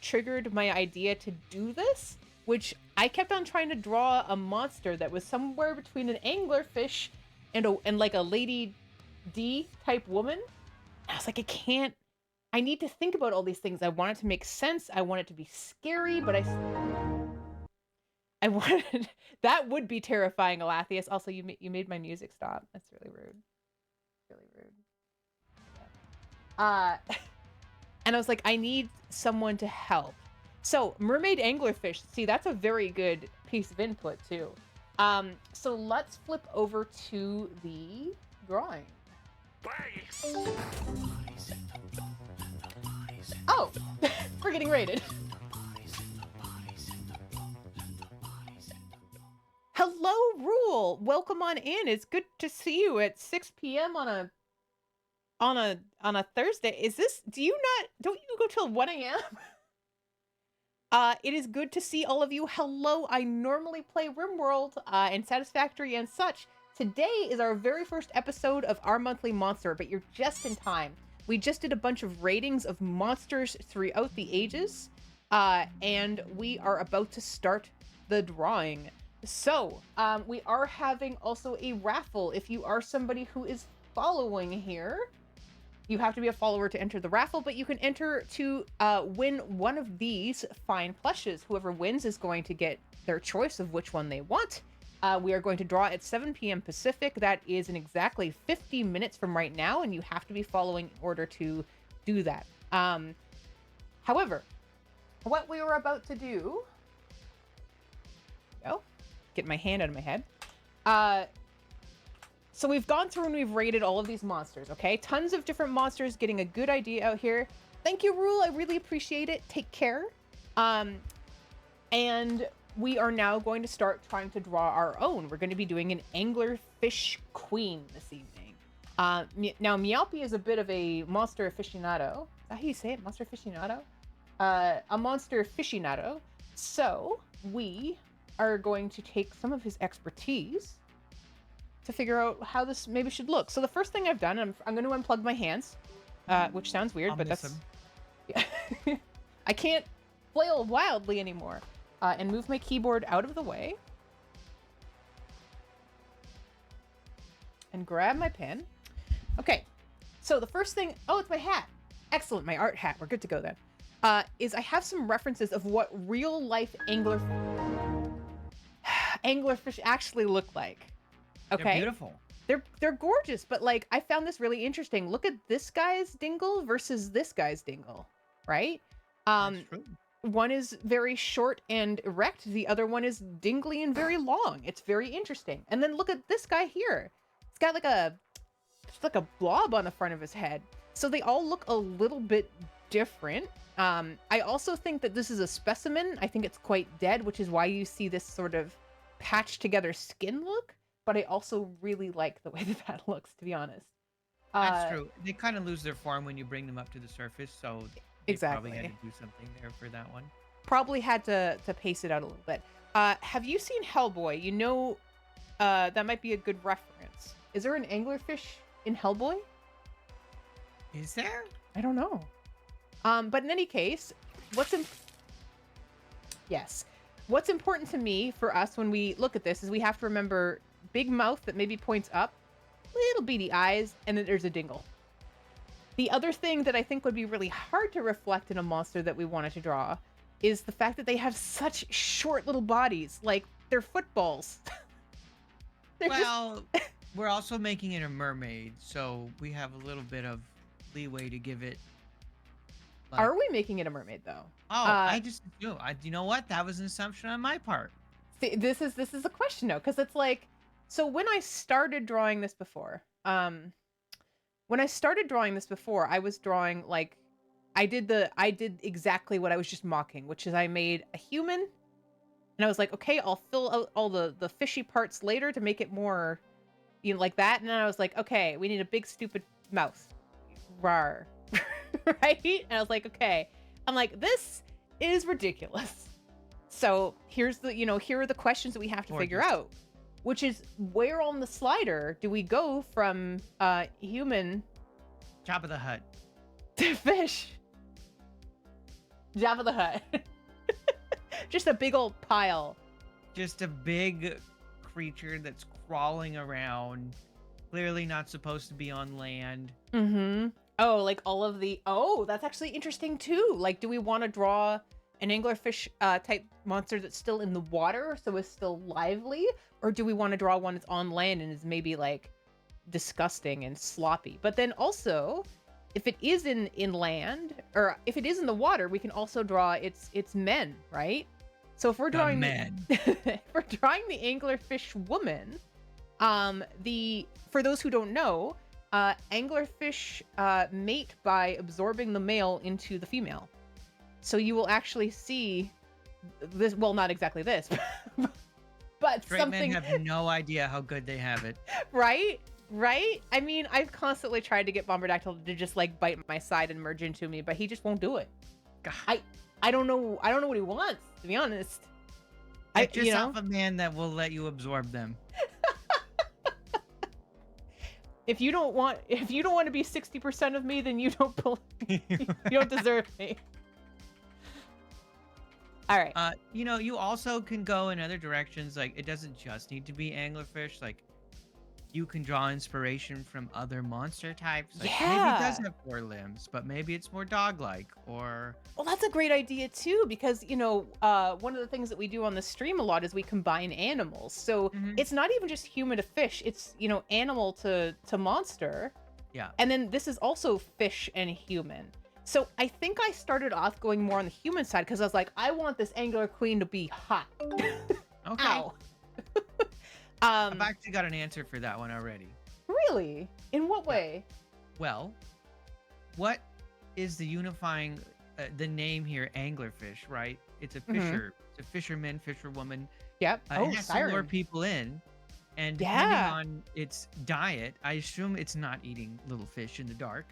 triggered my idea to do this, which I kept on trying to draw a monster that was somewhere between an anglerfish and like a Lady D type woman. I was like, I need to think about all these things. I want it to make sense. I want it to be scary, but I wanted that would be terrifying, Alathius. Also, you made my music stop. That's really rude. Really rude. Yeah. And I was like, I need someone to help. So, mermaid anglerfish. See, that's a very good piece of input too. So let's flip over to the drawing. Oh, we're getting rated. Hello, Rule. Welcome on in. It's good to see you at 6 p.m. on a Thursday. Don't you go till 1 a.m.? It is good to see all of you. Hello, I normally play RimWorld and Satisfactory and such. Today is our very first episode of our monthly monster, but you're just in time. We just did a bunch of ratings of monsters throughout the ages, and we are about to start the drawing. So, we are having also a raffle. If you are somebody who is following here, you have to be a follower to enter the raffle, but you can enter to win one of these fine plushes. Whoever wins is going to get their choice of which one they want. We are going to draw at 7 p.m. Pacific. That is in exactly 50 minutes from right now, and you have to be following in order to do that. However, what we were about to do... Go. Get my hand out of my head. So we've gone through and we've rated all of these monsters, okay? Tons of different monsters, getting a good idea out here. Thank you, Rule. I really appreciate it. Take care. And we are now going to start trying to draw our own. We're going to be doing an anglerfish queen this evening. Now, Meowpe is a bit of a monster aficionado. Is that how you say it? Monster aficionado? A monster aficionado. So we are going to take some of his expertise to figure out how this maybe should look. So the first thing I've done, I'm going to unplug my hands, which sounds weird, but that's... Yeah. I can't flail wildly anymore. And move my keyboard out of the way. And grab my pen. Okay, so the first thing... Oh, it's my hat. Excellent, my art hat. We're good to go then. Is I have some references of what real-life anglerfish actually look like. Okay. They're beautiful. They're gorgeous, but like I found this really interesting. Look at this guy's dingle versus this guy's dingle, right? That's true. One is very short and erect. The other one is dingly and very long. It's very interesting. And then look at this guy here. He's got like a blob on the front of his head. So they all look a little bit different. I also think that this is a specimen. I think it's quite dead, which is why you see this sort of patched together skin look. But I also really like the way that looks, to be honest. That's true. They kind of lose their form when you bring them up to the surface, so they exactly. probably had to do something there for that one. Probably had to pace it out a little bit. Have you seen Hellboy? You know, that might be a good reference. Is there an anglerfish in Hellboy? Is there? I don't know. But in any case, Yes. What's important to me for us when we look at this is we have to remember big mouth that maybe points up, little beady eyes, and then there's a dingle. The other thing that I think would be really hard to reflect in a monster that we wanted to draw is the fact that they have such short little bodies, like they're footballs. We're also making it a mermaid, so we have a little bit of leeway to give it. Like... Are we making it a mermaid though? Oh, I just do. You know what? That was an assumption on my part. See, this is a question though, because it's like, so when I started drawing this before, I was drawing like, I did exactly what I was just mocking, which is I made a human, and I was like, okay, I'll fill out all the fishy parts later to make it more, you know, like that. And then I was like, okay, we need a big stupid mouth, rar, right? And I was like, okay, I'm like, this is ridiculous. So here are the questions that we have to figure out. Which is, where on the slider do we go from human... Jabba the Hutt. To fish? Jabba the Hutt. Just a big old pile. Just a big creature that's crawling around. Clearly not supposed to be on land. Mm-hmm. Oh, like all of the... Oh, that's actually interesting too. Like, do we want to draw an anglerfish type monster that's still in the water, so is still lively? Or do we want to draw one that's on land and is maybe like disgusting and sloppy? But then also, if it is in land, or if it is in the water, we can also draw its men, right? So if we're drawing if we're drawing the anglerfish woman, for those who don't know, anglerfish mate by absorbing the male into the female. So you will actually see this, well, not exactly this, but Straight something... men have no idea how good they have it. Right? I mean, I've constantly tried to get Bombardactyl to just like bite my side and merge into me, but he just won't do it. God. I don't know what he wants, to be honest. Get yourself a man that will let you absorb them. If you don't want to be 60% of me, then you don't deserve me. All right. You also can go in other directions. Like, it doesn't just need to be anglerfish. Like, you can draw inspiration from other monster types. Like maybe it does Yeah. have 4 limbs, but maybe it's more dog-like or Well, that's a great idea too, because one of the things that we do on the stream a lot is we combine animals. So Mhm. it's not even just human to fish; it's animal to monster, yeah. and then this is also fish and human. So I think I started off going more on the human side because I was like, I want this angler queen to be hot. Okay. Ow. I've actually got an answer for that one already. Really? In what Yeah. way? Well, what is the unifying the name here anglerfish, right? It's a Mhm. fisher. It's a fisherman, fisherwoman. Yep. It Oh, has to lure siren. people in. And depending Yeah. on its diet, I assume it's not eating little fish in the dark.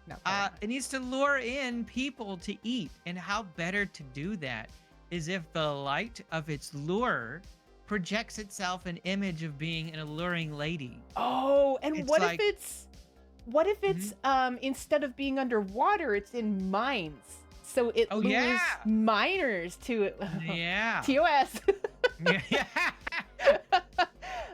No. probably not. It needs to lure in people to eat. And how better to do that is if the light of its lure projects itself an image of being an alluring lady. Oh, and It's what like, if it's instead of being underwater, it's in mines. So it oh lures yeah, miners to yeah, TOS. yeah,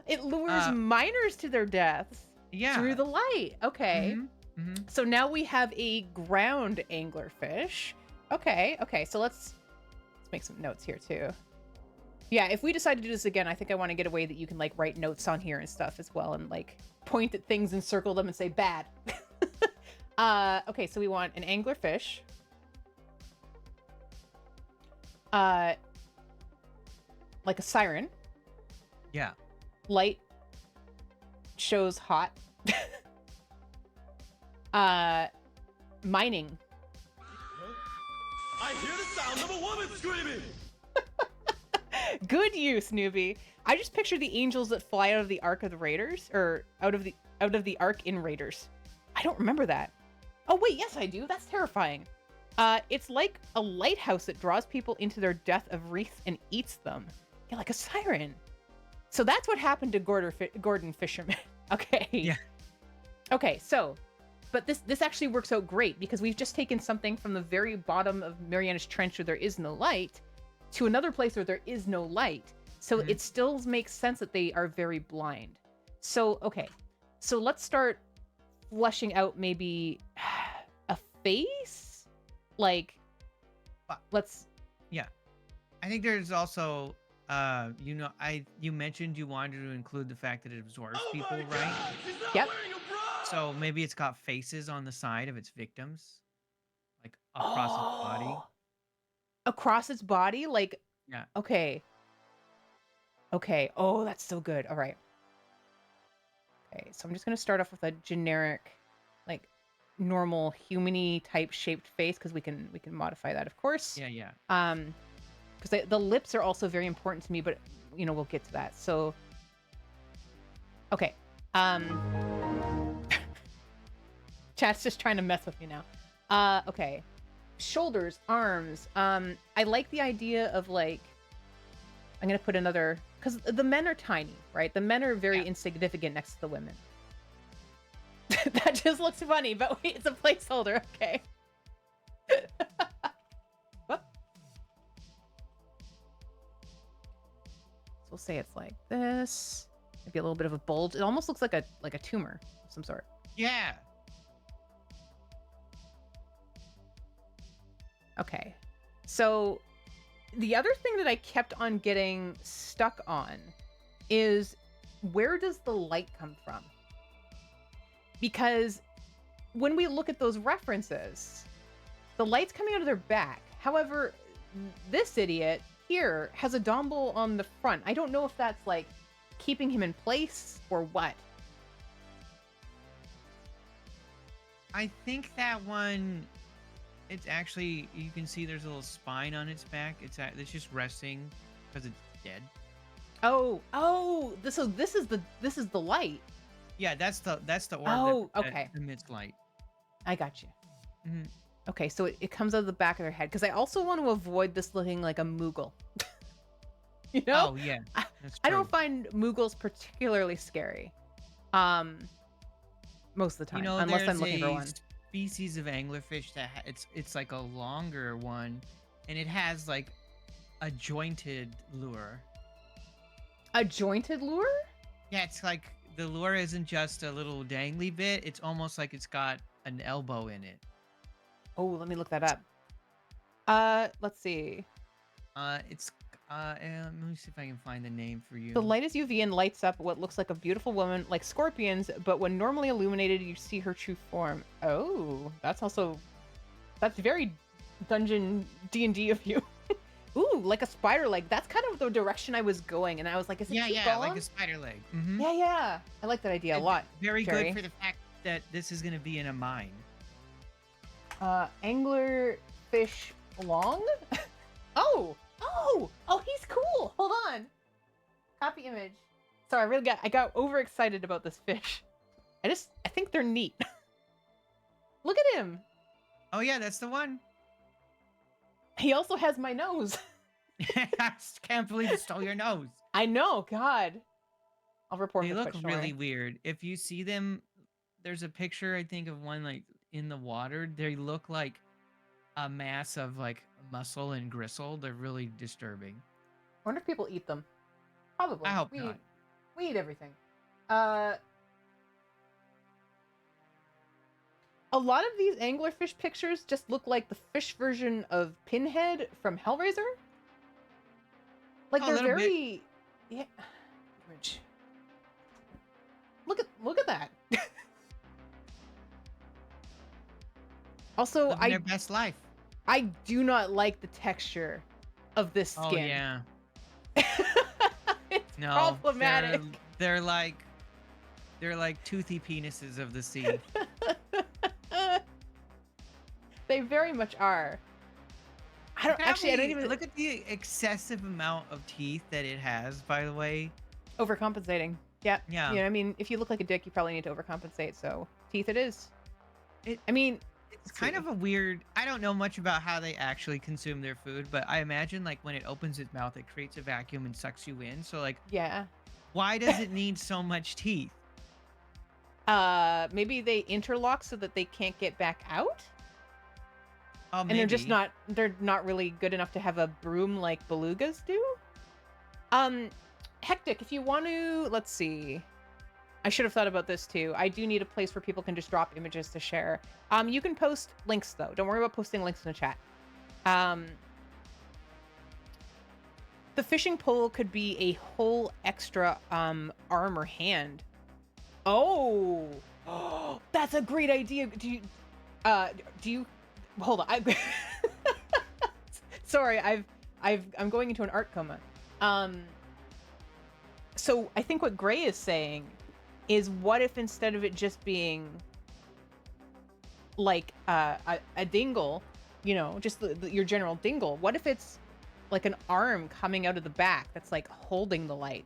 It lures Uh, miners to their deaths yeah. through the light. Okay. Mhm, mhm. So now we have a ground anglerfish. Okay, so let's make some notes here too. Yeah, if we decide to do this again, I think I want to get a way that you can like write notes on here and stuff as well, and like point at things and circle them and say bad. Okay, so we want an anglerfish. Like a siren. Yeah. Light shows hot. Mining. I hear the sound of a woman screaming. Good use, newbie. I just picture the angels that fly out of the Ark of the Raiders, or out of the Ark in Raiders. I don't remember that. Oh wait, yes I do. That's terrifying. It's like a lighthouse that draws people into their death of wreath and eats them. Yeah, like a siren. So that's what happened to Gordon Fisherman. Okay. Yeah. Okay, so, but this actually works out great because we've just taken something from the very bottom of Mariana's Trench where there is no light to another place where there is no light. So Mhm. it still makes sense that they are very blind. So, okay. So let's start fleshing out maybe a face? Like, But- let's... I think there's also, you mentioned you wanted to include the fact that it absorbs Oh people, my right? God, she's not Yep. wearing a bra. So maybe it's got faces on the side of its victims, like across its body. Oh. Across its body? Like, Yeah. okay. Okay. Oh, that's so good. All right. Okay, so I'm just gonna start off with a generic, like, normal human-y type shaped face because we can modify that, of course. Yeah, yeah. Because the lips are also very important to me, but we'll get to that. So, okay. Chat's just trying to mess with me now. Okay. Shoulders, arms. I like the idea of like, I'm gonna put another, because the men are tiny, right? The men are very Yeah. insignificant next to the women. That just looks funny, but wait, it's a placeholder. Okay. Whoop. So we'll say it's like this. Maybe a little bit of a bulge. It almost looks like a tumor of some sort. Yeah. Okay. So the other thing that I kept on getting stuck on is, where does the light come from? Because when we look at those references, the light's coming out of their back. However, this idiot here has a domble on the front. I don't know if that's like keeping him in place or what. I think that one, it's actually, you can see there's a little spine on its back. It's just resting because it's dead. Oh, this is the light. Yeah, that's the orb Oh, that okay. emits light. I got you. Mhm. Okay, so it comes out of the back of their head because I also want to avoid this looking like a Moogle. You know? Oh yeah, I- that's I don't true. find Moogles particularly scary. Most of the time, You know, unless I'm there's looking for a one. species of anglerfish that it's like a longer one, and it has like a jointed lure. A jointed lure? Yeah, it's like the lure isn't just a little dangly bit. It's almost like it's got an elbow in it. Oh, let me look that up. Let's see. It's let me see if I can find the name for you. The light is UV and lights up what looks like a beautiful woman, like scorpions, but when normally illuminated, you see her true form. Oh, that's very dungeon D&D of you. Ooh, like a spider leg. That's kind of the direction I was going, and I was like, is it too Yeah, long? like a spider leg. Mm-hmm. Yeah. I like that idea a lot. Very Jerry. good for the fact that this is going to be in a mine. Angler fish long? Oh, he's cool. Hold on. Copy image. Sorry, I got overexcited about this fish. I think they're neat. Look at him. Oh yeah, that's the one. He also has my nose. I can't believe it stole your nose. I know, God. I'll report They the look fish, really sorry. weird. If you see them, there's a picture I think of one like in the water. They look like a mass of like muscle and gristle. They're really disturbing. I wonder if people eat them. Probably. I hope we not. We eat everything. A lot of these anglerfish pictures just look like the fish version of Pinhead from Hellraiser. Like A they're little bit. very yeah. Image. Look at that. Also, Living their best life. I do not like the texture of this skin. Oh yeah. It's No. problematic. They're like toothy penises of the sea. They very much are. I don't even look at the excessive amount of teeth that it has, by the way. overcompensating. Yeah. Yeah. You know, I mean, if you look like a dick, you probably need to overcompensate. So teeth it is. It- I mean, It's kind of a weird. I don't know much about how they actually consume their food, but I imagine like when it opens its mouth, it creates a vacuum and sucks you in. So like, yeah. why does it need so much teeth? Maybe they interlock so that they can't get back out. Oh, And they're not really good enough to have a broom like belugas do. Hectic, if you want to, let's see. I should have thought about this too. I do need a place where people can just drop images to share. You can post links though. Don't worry about posting links in the chat. The fishing pole could be a whole extra arm or hand. Oh, that's a great idea. Do you hold on. Sorry, I'm going into an art coma. So I think what Gray is saying is, what if instead of it just being like a dingle, you know, just your general dingle, what if it's like an arm coming out of the back that's like holding the light?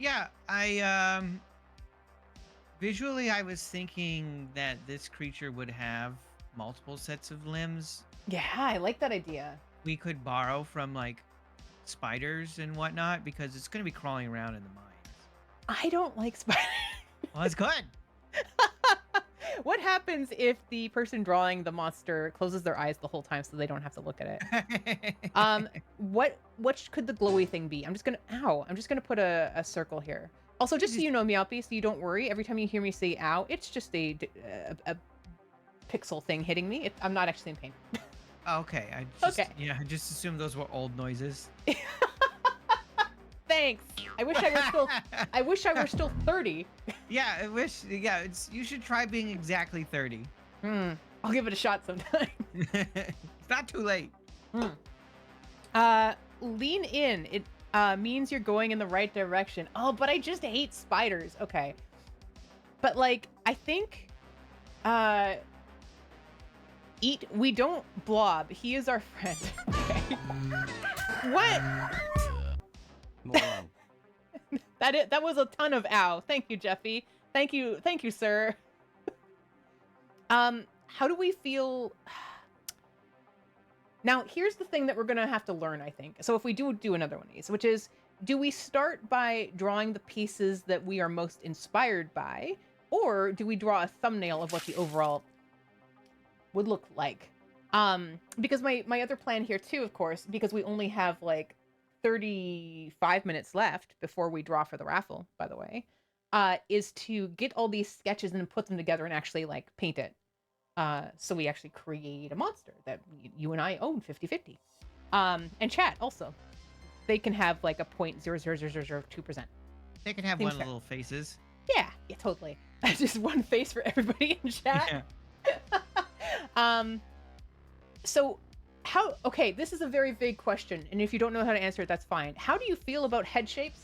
Yeah, I visually I was thinking that this creature would have multiple sets of limbs. Yeah, I like that idea. We could borrow from like spiders and whatnot because it's going to be crawling around in the mines. I don't like spiders. Well, that's good. What happens if the person drawing the monster closes their eyes the whole time so they don't have to look at it? What could the glowy thing be? I'm just gonna put a circle here. Also, just so you know, Meowpie, so you don't worry. Every time you hear me say "ow," it's just a pixel thing hitting me. I'm not actually in pain. Okay, I just assumed those were old noises. Thanks. I wish I were still 30. Yeah, you should try being exactly 30. I'll give it a shot sometime. It's not too late. Lean in. It means you're going in the right direction. Oh, but I just hate spiders. Okay. But like, I think we don't blob. He is our friend. Okay. What? Moron. That was a ton of ow. Thank you, Jeffy. Thank you, sir. How do we feel? Now, here's the thing that we're gonna have to learn, I think. So if we do another one of these, which is, do we start by drawing the pieces that we are most inspired by, or do we draw a thumbnail of what the overall would look like? Because my other plan here too, of course, because we only have like 35 minutes left before we draw for the raffle, by the way, is to get all these sketches and put them together and actually like paint it. So we actually create a monster that you and I own 50/50. And chat also. They can have like a 0.00002%. They can have Seems one of fair. the little faces. Yeah, totally. Just one face for everybody in chat. So okay, this is a very vague question, and if you don't know how to answer it, that's fine. How do you feel about head shapes?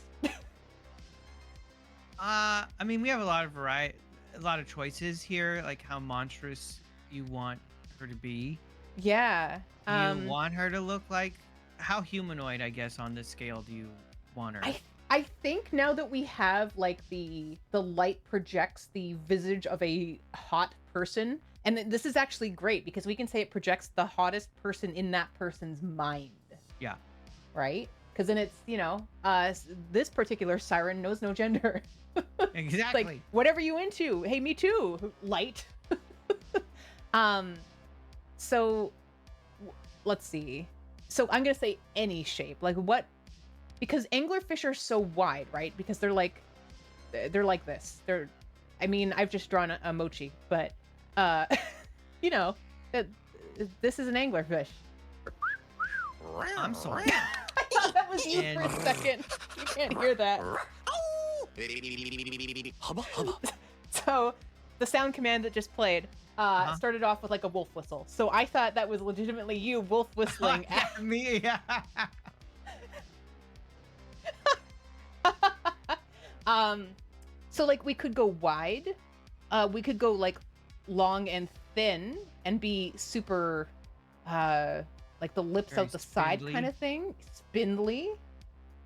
I mean, we have a lot of variety, a lot of choices here, like how monstrous you want her to be. Yeah. Do you want her to look like how humanoid, I guess, on this scale do you want her? I think now that we have like the light projects the visage of a hot person, and this is actually great because we can say it projects the hottest person in that person's mind. Yeah. Right? Because then it's, this particular siren knows no gender. Exactly. Like, whatever you into. Hey, me too. Light. So let's see. So I'm gonna say any shape. Like what? Because anglerfish are so wide, right? Because they're like this. I've just drawn a mochi, but this is an anglerfish. I'm sorry. I thought that was you for a second. You can't hear that. Hubba hubba. So the sound command that just played started off with like a wolf whistle. So I thought that was legitimately you wolf whistling. Yeah, me, yeah. So like we could go wide, we could go like long and thin and be super like the lips Very out the side spindly. kind of thing, spindly.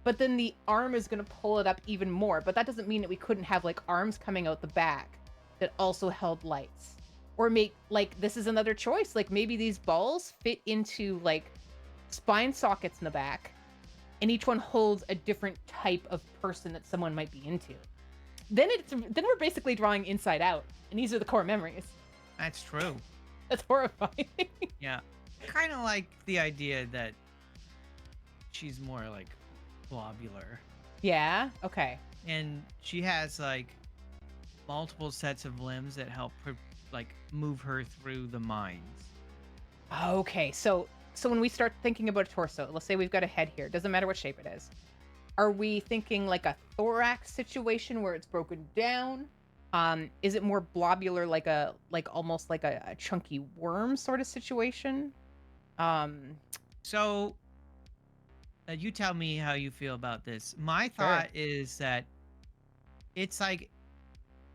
But then the arm is gonna pull it up even more. But that doesn't mean that we couldn't have like arms coming out the back that also held lights. Or make like this is another choice. Like maybe these balls fit into like spine sockets in the back, and each one holds a different type of person that someone might be into. Then we're basically drawing inside out, and these are the core memories. That's true. That's horrifying. Yeah. Kind of like the idea that she's more like globular. Yeah. Okay. And she has like multiple sets of limbs that help her like move her through the mines. Okay. So when we start thinking about a torso, let's say we've got a head here. Doesn't matter what shape it is. Are we thinking like a thorax situation where it's broken down? Is it more blobular, like almost like a chunky worm sort of situation? So you tell me how you feel about this. My thought is that it's like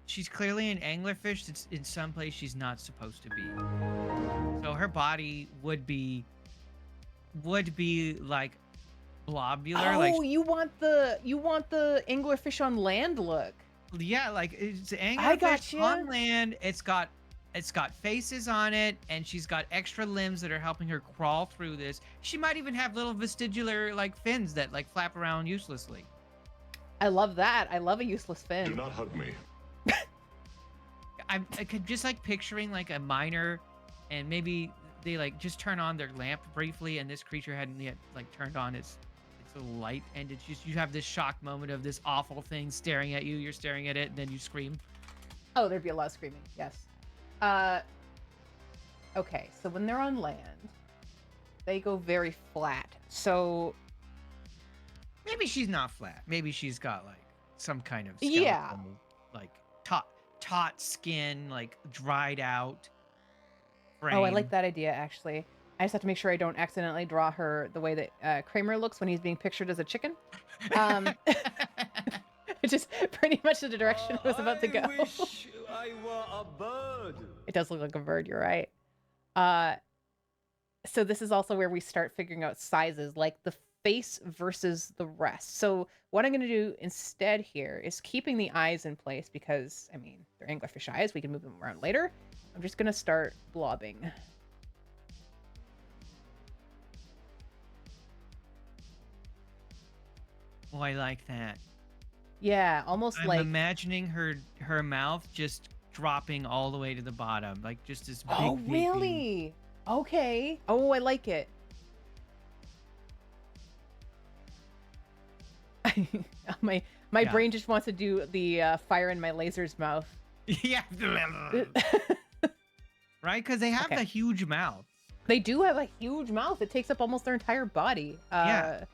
she's clearly an anglerfish that's in some place she's not supposed to be. So her body would be like globular. Oh, like you want the anglerfish on land look. yeah, like it's I anglerfish gotcha. on land. It's got faces on it, and she's got extra limbs that are helping her crawl through this. She might even have little vestibular like fins that like flap around uselessly. I love that. I love a useless fin. Do not hug me. I could just like picturing like a miner, and maybe they like just turn on their lamp briefly, and this creature hadn't yet like turned on its little light, and it's just you have this shock moment of this awful thing staring at you. You're staring at it, and then you scream. Oh, there'd be a lot of screaming. Yes. Okay, so when they're on land, they go very flat. So Maybe she's not flat. Maybe she's got like some kind of Yeah. skeletal, like taut skin, like dried out. Frame. Oh, I like that idea, actually. I just have to make sure I don't accidentally draw her the way that Kramer looks when he's being pictured as a chicken. Which is pretty much the direction I was about to go. I wish I were a bird. It does look like a bird, you're right. So this is also where we start figuring out sizes, like the face versus the rest. So what I'm going to do instead here is keeping the eyes in place because, I mean, they're anglerfish eyes. We can move them around later. I'm just going to start blobbing. Oh, I like that. Yeah, almost I'm like... imagining her mouth just dropping all the way to the bottom, like just this big. Oh, gaping- really? Okay. Oh, I like it. My Yeah. brain just wants to do the fire in my laser's mouth. Yeah. Right? Because they have Okay. the huge mouth. They do have a huge mouth. It takes up almost their entire body. Yeah.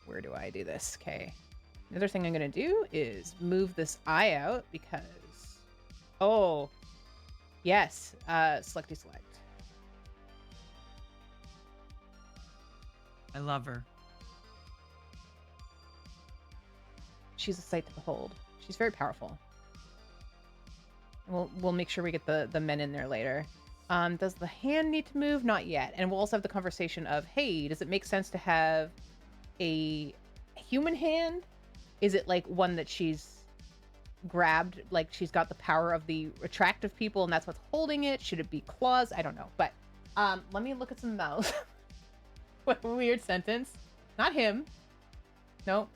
Where do I do this? Okay. The other thing I'm going to do is move this eye out because... Oh. Yes. Selecty select. I love her. She's a sight to behold. She's very powerful. We'll make sure we get the men in there later. Does the hand need to move? Not yet. And we'll also have the conversation of, hey, does it make sense to have a human hand? Is it like one that she's grabbed, like she's got the power of the attractive people and that's what's holding it? Should it be claws? I don't know. But let me look at some mouths. What a weird sentence. Not him. Nope.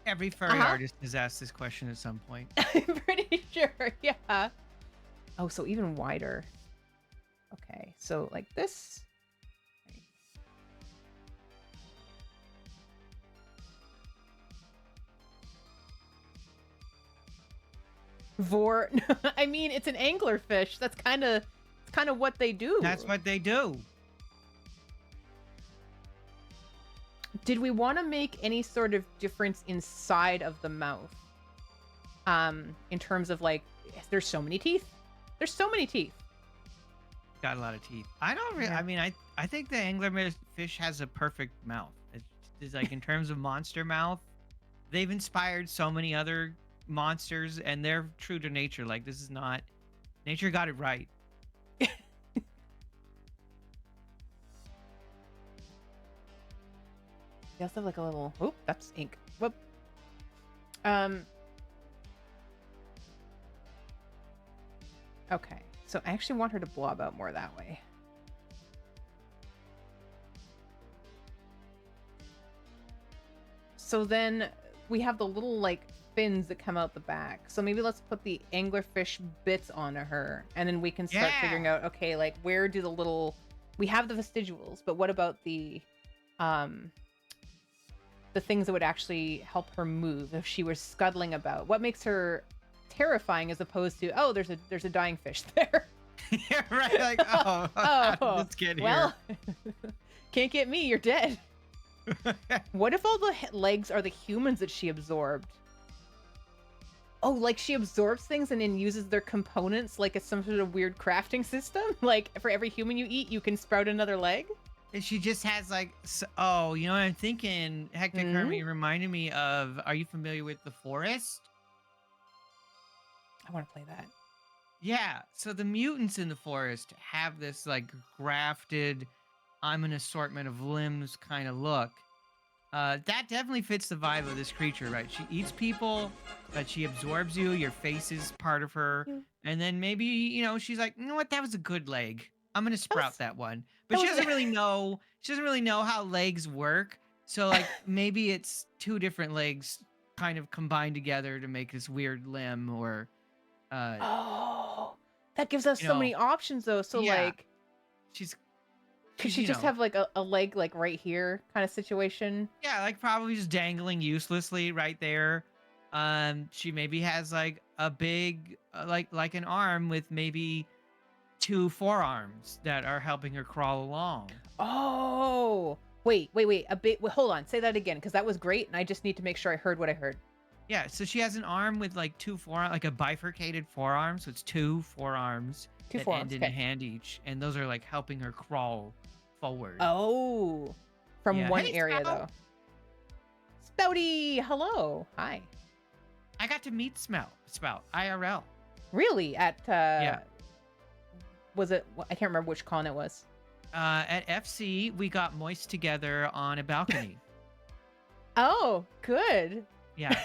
Every furry artist has asked this question at some point. I'm pretty sure, yeah. Oh, so even wider. Okay, so like this. Vor. I mean, it's an anglerfish. That's kind of what they do. That's what they do. Did we want to make any sort of difference inside of the mouth? In terms of like, there's so many teeth. There's so many teeth. Got a lot of teeth. I don't really. Yeah. I mean, I think the anglerfish has a perfect mouth. It's like in terms of monster mouth, they've inspired so many other monsters, and they're true to nature. Like this is not nature got it right. They also have like a little. Oop, that's ink. Whoop. Okay, so I actually want her to blob out more that way. So then we have the little like fins that come out the back. So maybe let's put the anglerfish bits onto her, and then we can start figuring out, okay, like where do the little, we have the vestigials, but what about the things that would actually help her move if she was scuttling about? What makes her terrifying as opposed to, oh, there's a dying fish there? Yeah, right. Like, oh, how did this get well, can't get me, you're dead. here? What if all the legs are the humans that she absorbed? Oh, like she absorbs things and then uses their components like it's some sort of weird crafting system? Like for every human you eat, you can sprout another leg? And she just has like, oh, you know what I'm thinking? Hectic Hermit reminded me of, are you familiar with The Forest? I want to play that. Yeah. So the mutants in The Forest have this like grafted, I'm an assortment of limbs kind of look. That definitely fits the vibe of this creature, right? She eats people, but she absorbs you. Your face is part of her. Yeah. And then maybe, you know, she's like, you know what? That was a good leg. I'm going to sprout that one. But that she was- doesn't really know. She doesn't really know how legs work. So like maybe it's two different legs kind of combined together to make this weird limb or Oh, that gives us you so know, many options though. So yeah. like, she's could she you just know, have like a leg like right here kind of situation? yeah, like probably just dangling uselessly right there. She maybe has like a big like an arm with maybe two forearms that are helping her crawl along. Oh, wait. Hold on. Say that again, because that was great, and I just need to make sure I heard what I heard. Yeah, so she has an arm with like two forearms, like a bifurcated forearm. So it's two forearms Two that forearms, end in a okay. hand each, and those are like helping her crawl forward. Oh, from Yeah. one Hey, area Spout. though. Spouty, hello, hi. I got to meet Spout IRL. Really? At Yeah. Was it? I can't remember which con it was. At FC, we got moist together on a balcony. Oh, good. Yeah.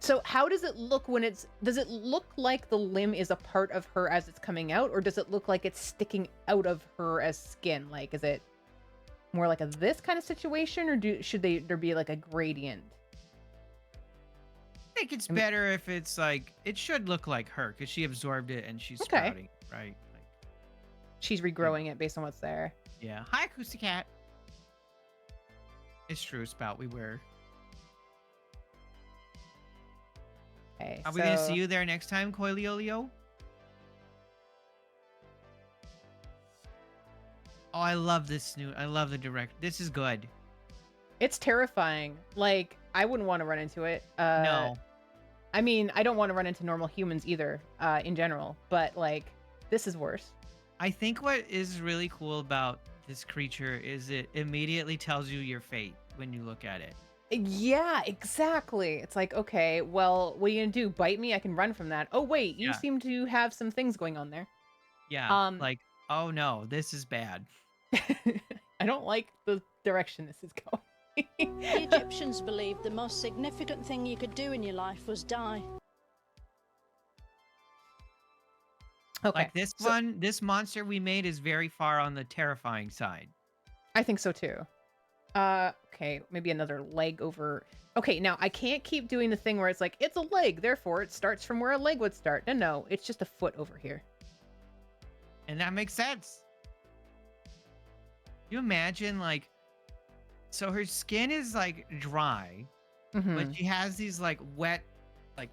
So how does it look when it's, does it look like the limb is a part of her as it's coming out, or does it look like it's sticking out of her as skin? Like, is it more like a this kind of situation, or should there be like a gradient? I think it's better if it's like, it should look like her because she absorbed it and she's Okay. sprouting, right? Like, She's regrowing it based on what's there. yeah. Hi, Acoustic Cat. It's true, Spout. We were. Okay, Are we gonna see so- you there next time, Coiliolio? Oh, I love this new. I love the direct. This is good. It's terrifying. Like, I wouldn't want to run into it. No. I mean, I don't want to run into normal humans either, in general. But like, this is worse. I think what is really cool about this creature is it immediately tells you your fate when you look at it. Yeah, exactly. It's like, okay, well, what are you gonna do? Bite me? I can run from that. Oh wait, you Yeah. seem to have some things going on there. Yeah. Like, oh no, this is bad. I don't like the direction this is going. The Egyptians believed the most significant thing you could do in your life was die. Okay, Like this one, this monster we made is very far on the terrifying side. I think so too. Okay, maybe another leg over. Okay, now I can't keep doing the thing where it's like, it's a leg, therefore it starts from where a leg would start. No, it's just a foot over here. And that makes sense. You imagine, like, so her skin is like dry, Mhm. but she has these like wet, like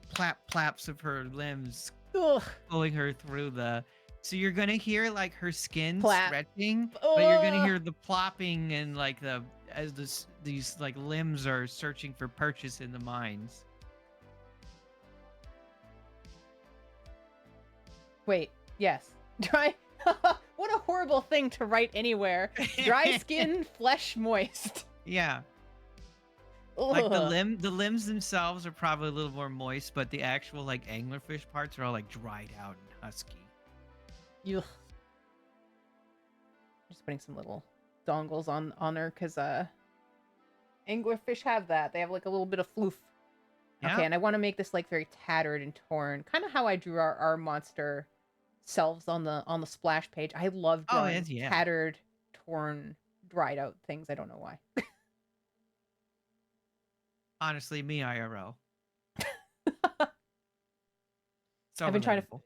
plaps of her limbs Ugh. pulling her through the. So you're gonna hear like her skin Plap. stretching, but you're gonna Ugh. hear the plopping and like these like limbs are searching for purchase in the mines. Wait, yes. Dry. What a horrible thing to write anywhere. Dry skin, flesh moist. Yeah. Like Ugh. the limbs themselves are probably a little more moist, but the actual like anglerfish parts are all like dried out and husky. Ugh. Just putting some little dongles on her because anglerfish have that. They have like a little bit of floof. Yeah. Okay, and I want to make this like very tattered and torn, kind of how I drew our monster selves on the splash page. I love Oh, drawing yeah. tattered, torn, dried out things. I don't know why. Honestly, me IRL. So I've been trying to relatable.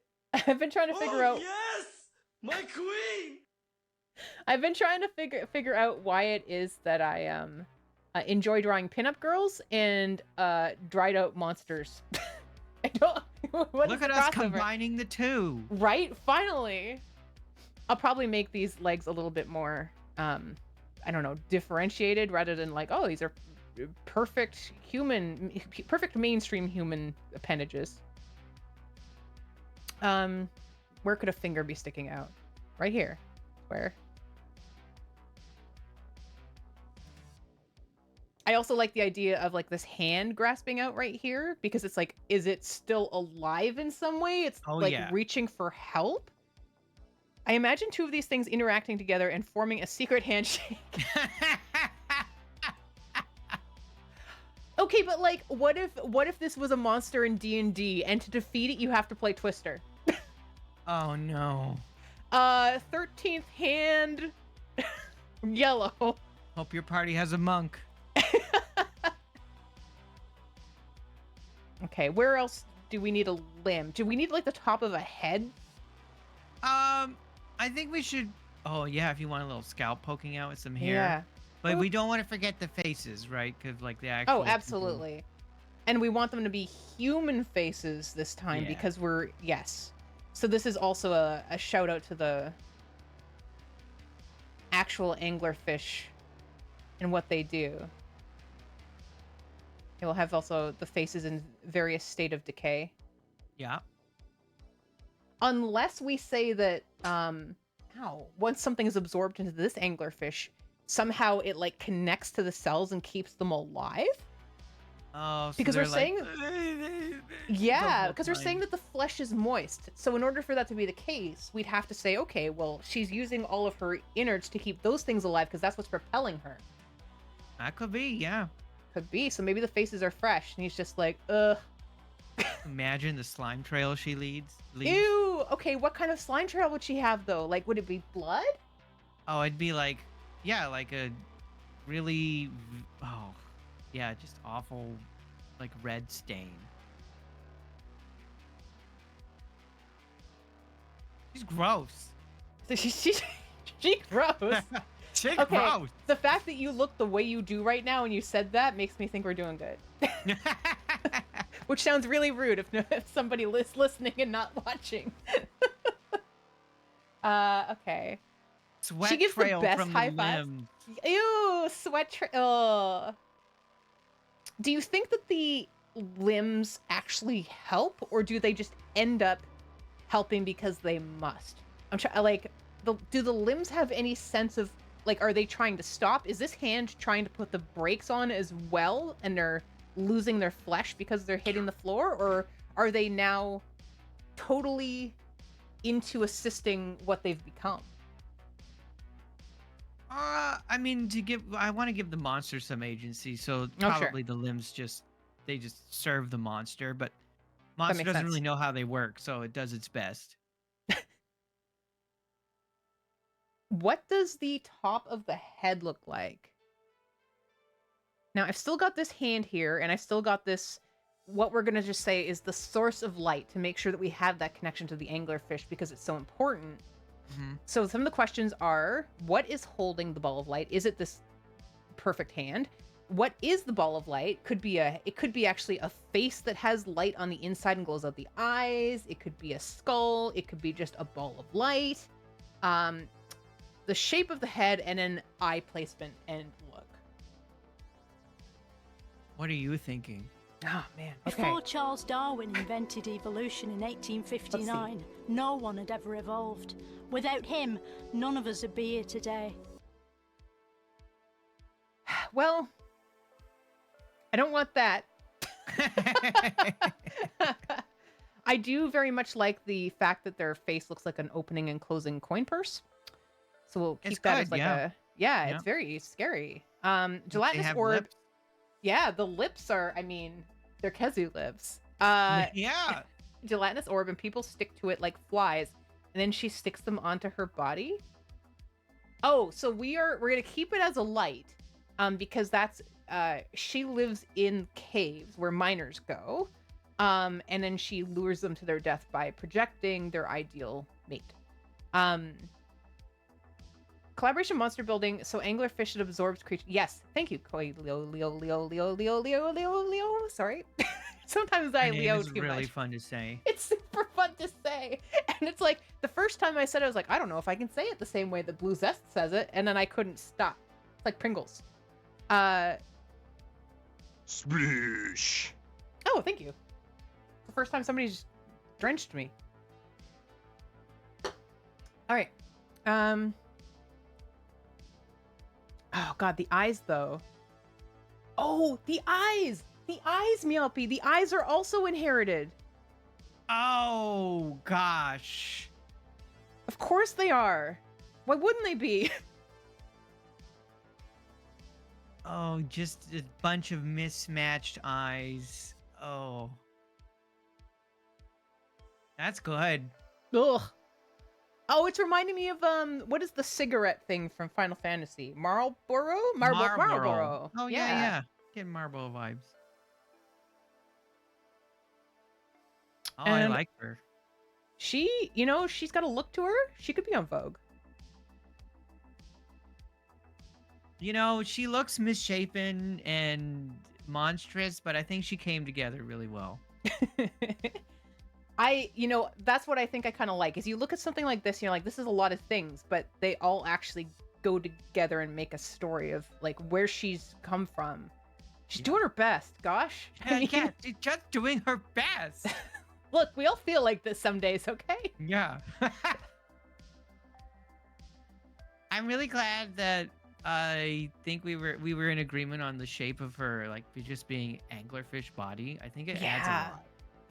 I've been trying to figure out Yes! My queen! I've been trying to figure out why it is that I enjoy drawing pinup girls and dried out monsters. I don't. What Look is at the us crossover? combining the two. Right? Finally. I'll probably make these legs a little bit more I don't know, differentiated rather than like, oh, these are perfect mainstream human appendages. Where could a finger be sticking out? Right here. Where? I also like the idea of like this hand grasping out right here because it's like, is it still alive in some way? It's Oh, like yeah. reaching for help. I imagine two of these things interacting together and forming a secret handshake. Okay, but like, what if this was a monster in D&D and to defeat it you have to play Twister? Oh no. 13th hand yellow. Hope your party has a monk. Okay, where else do we need a limb? Do we need like the top of a head? I think we should. Oh yeah, if you want a little scalp poking out with some hair. Yeah. But we don't want to forget the faces, right? Because like the actual. Oh, people- absolutely. And we want them to be human faces this time Yeah. because we're yes. So this is also a shout out to the actual anglerfish and what they do. It will have also the faces in various state of decay. Yeah. Unless we say that once something is absorbed into this anglerfish, somehow it like connects to the cells and keeps them alive. Oh, so Because we're they're like, saying- Yeah, because we're fine. saying that the flesh is moist. So in order for that to be the case, we'd have to say, okay, well, she's using all of her innards to keep those things alive because that's what's propelling her. That could be, yeah. Could be. So maybe the faces are fresh and he's just like, ugh. Imagine the slime trail she leads. Ew. Okay, what kind of slime trail would she have though? Like, would it be blood? Oh, it'd be like, yeah, like a really, oh, yeah, just awful, like red stain. She's gross. So she gross. Chick Okay, roast. the fact that you look the way you do right now and you said that makes me think we're doing good. Which sounds really rude if somebody listening and not watching. Okay. Sweat She gives the trail best from high the fives. limb. Ew, sweat trail. Do you think that the limbs actually help, or do they just end up helping because they must? I'm trying, like, do the limbs have any sense of, like, are they trying to stop? Is this hand trying to put the brakes on as well, and they're losing their flesh because they're hitting the floor, or are they now totally into assisting what they've become? I mean, I want to give the monster some agency, so Oh, sure. probably the limbs just serve the monster, but That monster makes doesn't sense. really know how they work, so it does its best. What does the top of the head look like? Now, I've still got this hand here, and I've still got this, what we're going to just say is the source of light, to make sure that we have that connection to the anglerfish because it's so important. Mhm. So some of the questions are, what is holding the ball of light? Is it this perfect hand? What is the ball of light? It could be actually a face that has light on the inside and glows out the eyes. It could be a skull. It could be just a ball of light. The shape of the head, and an eye placement and look. What are you thinking? Oh, man. Okay. Before Charles Darwin invented evolution in 1859, no one had ever evolved. Without him, none of us would be here today. Well, I don't want that. I do very much like the fact that their face looks like an opening and closing coin purse. So we'll keep It's that good, as like yeah. yeah, Yeah. it's very scary. They Gelatinous have orb. lips. Yeah, the lips are, I mean, they're Kezu lips. Yeah. Gelatinous orb, and people stick to it like flies, and then she sticks them onto her body. Oh, so we're gonna keep it as a light, because that's she lives in caves where miners go, and then she lures them to their death by projecting their ideal mate. Collaboration monster building, so anglerfish, it absorbs creature. Yes, thank you, Koi Leo. Sorry. Sometimes I Her name Leo is too really much. fun to say. It's super fun to say. And it's like, the first time I said it, I was like, I don't know if I can say it the same way that Blue Zest says it, and then I couldn't stop. It's like Pringles. Sploosh. Oh, thank you. It's the first time somebody just drenched me. All right. Oh god, the eyes though. Oh, the eyes! The eyes, Meowpie. The eyes are also inherited. Oh gosh. Of course they are. Why wouldn't they be? Oh, just a bunch of mismatched eyes. Oh. That's good. Ugh. Oh, it's reminding me of what is the cigarette thing from Final Fantasy? Marlboro? Marlboro. Oh yeah. Getting Marlboro vibes. Oh, I And- like her. She, she's got a look to her. She could be on Vogue. She looks misshapen and monstrous, but I think she came together really well. That's what I think I kind of like, is you look at something like this, you're like, this is a lot of things, but they all actually go together and make a story of like where she's come from. She's doing her best, gosh. I mean, Yeah, she's just doing her best. look, we all feel like this some days, okay? Yeah. I'm really glad that I think we were in agreement on the shape of her, like just being anglerfish body. I think it adds a lot.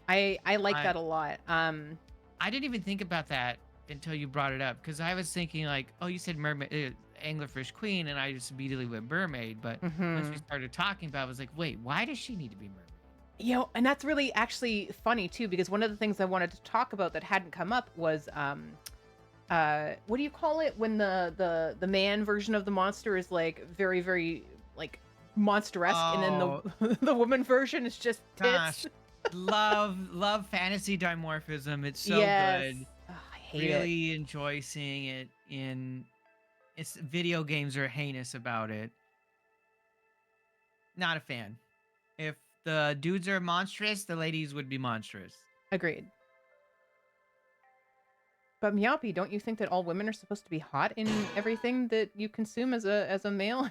I like that a lot. I didn't even think about that until you brought it up, because I was thinking like, oh, you said mermaid, anglerfish queen, and I just immediately went mermaid. But once we started talking about it, I was like, wait, why does she need to be mermaid? And that's really actually funny too, because one of the things I wanted to talk about that hadn't come up was what do you call it when the man version of the monster is like very, very like monster-esque, and then the woman version is just tits. Gosh, love fantasy dimorphism. It's so Yes. good. Ugh, I hate it. Really enjoy seeing it in it's video games are heinous about it. Not a fan. If the dudes are monstrous, the ladies would be monstrous. Agreed. But Meowpie, don't you think that all women are supposed to be hot in everything that you consume as a male?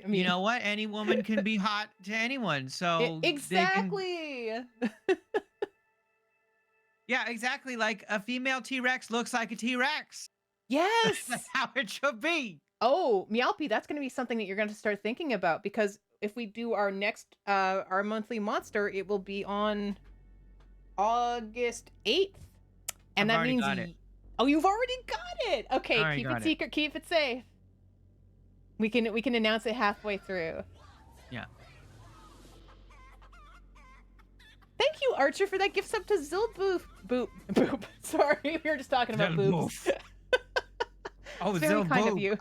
I mean, You know what? Any woman can be hot to anyone, so they can. exactly. Yeah, exactly. Like a female T-Rex looks like a T-Rex. Yes. That's how it should be. Oh, Meowpie, that's going to be something that you're going to start thinking about, because if we do our next our monthly monster, it will be on August 8th. And I've that already means got it. Oh, you've already got it. Okay, Already keep got it it. secret, keep it safe. We can announce it halfway through. Yeah. Thank you, Archer, for that gift sub to Zilboof. Boop. Sorry, we were just talking about boobs. Oh, It's very kind of you.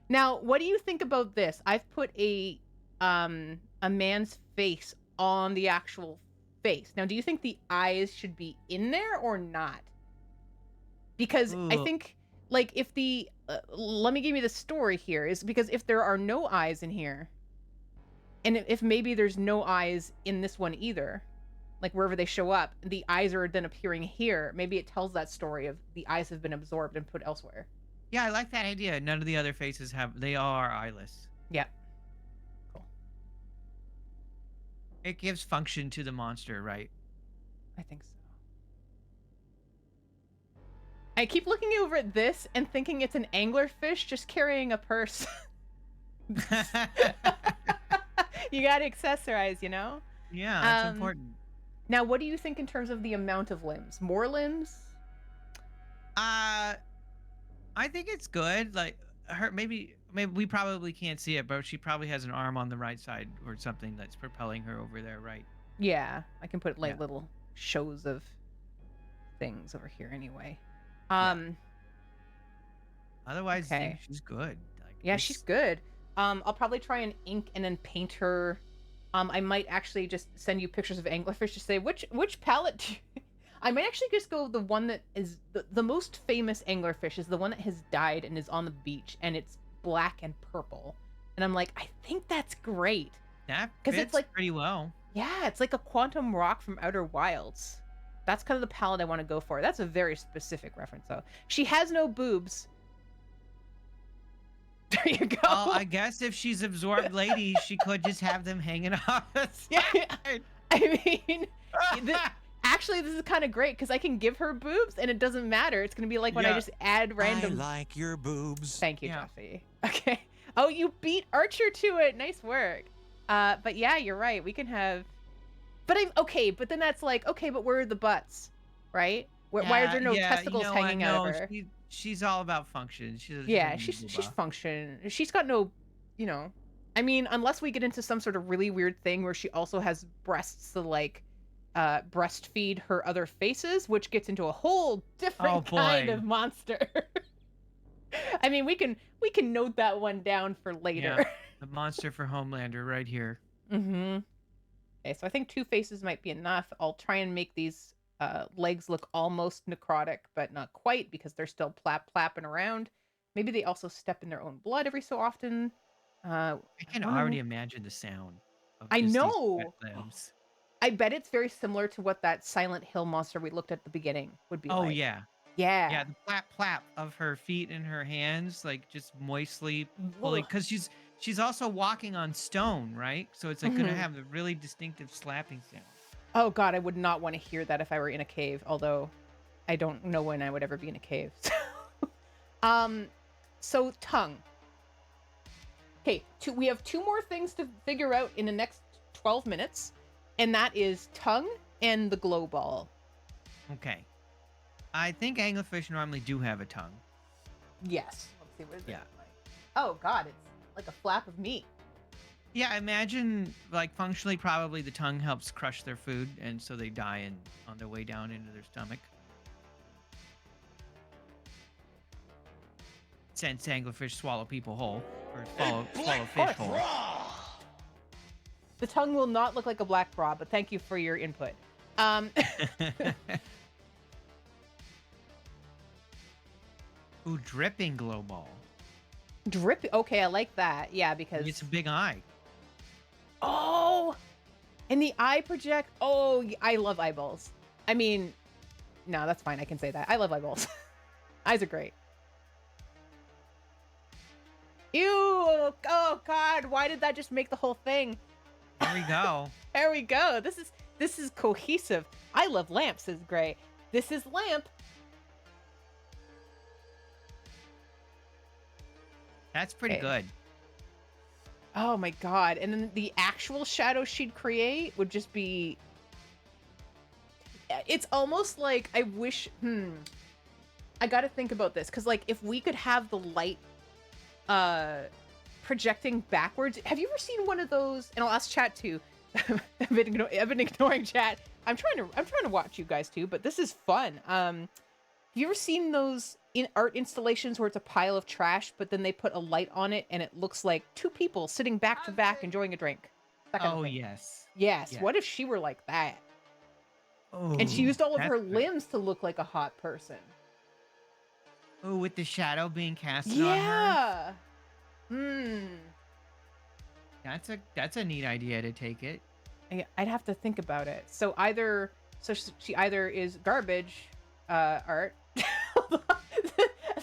Now, what do you think about this? I've put a man's face on the actual face. Now, do you think the eyes should be in there or not? Because I Ooh. think, like, if the let me give you the story here, is because if there are no eyes in here, and if maybe there's no eyes in this one either, like wherever they show up, the eyes are then appearing here, maybe it tells that story of the eyes have been absorbed and put elsewhere. Yeah, I like that idea. None of the other faces have. They all are eyeless. Yep. Cool. It gives function to the monster, right? I think so. I keep looking over at this and thinking it's an anglerfish just carrying a purse. You gotta accessorize, you know? Yeah, that's important. Now, what do you think in terms of the amount of limbs? More limbs? I think it's good. Like her, maybe we probably can't see it, but she probably has an arm on the right side or something that's propelling her over there, right? Yeah, I can put like Yeah. little shows of things over here anyway. Otherwise, I think Okay. she's good. Like, Yeah, she's good. I'll probably try and ink and then paint her. I might actually just send you pictures of anglerfish to say which palette. I might actually just go the one that is the most famous anglerfish is the one that has died and is on the beach, and it's black and purple. And I'm like, I think that's great. That 'Cause fits it's like- pretty well. Yeah, it's like a quantum rock from Outer Wilds. That's kind of the palette I want to go for. That's a very specific reference, though. She has no boobs. There you go. Well, I guess if she's absorbed lady, she could just have them hanging off the Yeah. side. I mean, actually, this is kind of great because I can give her boobs and it doesn't matter. It's going to be like when I Yeah. just add random. I like your boobs. Thank you, Yeah. Jeffy. Okay. Oh, you beat Archer to it. Nice work. But yeah, you're right. We can have. But I'm okay. But then that's like, okay, but where are the butts? Right? Why are there no testicles hanging out of her? She's all about function. Yeah, she's function. She's got no, you know. I mean, unless we get into some sort of really weird thing where she also has breasts to like breastfeed her other faces, which gets into a whole different kind boy. of monster. I mean, we can note that one down for later. the monster for Homelander right here. Mm-hmm. Okay, so I think 2 faces might be enough. I'll try and make these legs look almost necrotic, but not quite because they're still plapping around. Maybe they also step in their own blood every so often. I can wonder- already imagine the sound. Of I just these know. wet limbs. I bet it's very similar to what that Silent Hill monster we looked at the beginning would be Oh like. yeah, Yeah. yeah. The plap plap of her feet and her hands, like just moistly pulling, Ugh. because she's also walking on stone, right? So it's like Mhm. gonna have the really distinctive slapping sound. Oh god, I would not want to hear that if I were in a cave, although I don't know when I would ever be in a cave. So tongue. Okay, we have 2 more things to figure out in the next 12 minutes, and that is tongue and the glow ball. Okay, I think anglerfish normally do have a tongue. Yes. Let's see what is Yeah. it like. Oh god, it's like a flap of meat. Yeah, imagine like functionally, probably the tongue helps crush their food, and so they die on their way down into their stomach. Since anglerfish swallow people whole, or swallow fish whole. The tongue will not look like a black bra, but thank you for your input. Ooh, dripping glow ball. Drip. Okay, I like that. Yeah, because It's a big eye. oh, and the eye project. Oh, I love eyeballs. I mean, no, that's fine. I can say that. I love eyeballs. Eyes are great. Ew! Oh God! Why did that just make the whole thing? There we go. There we go. This is cohesive. I love lamps. Is great. This is lamp. That's pretty Okay. good. Oh my God! And then the actual shadow she'd create would just be. It's almost like I wish. I got to think about this because, like, if we could have the light projecting backwards. Have you ever seen one of those? And I'll ask chat too. I've been ignoring chat. I'm trying to watch you guys too, but this is fun. Have you ever seen those in art installations where it's a pile of trash, but then they put a light on it and it looks like two people sitting back to back enjoying a drink? That kind of Oh, thing. yes. Yes. Yeah. What if she were like that? Oh, And she used all of her that's good. limbs to look like a hot person. Oh, with the shadow being casted on her. Yeah. That's a neat idea to take it. I'd have to think about it. So she either is garbage art.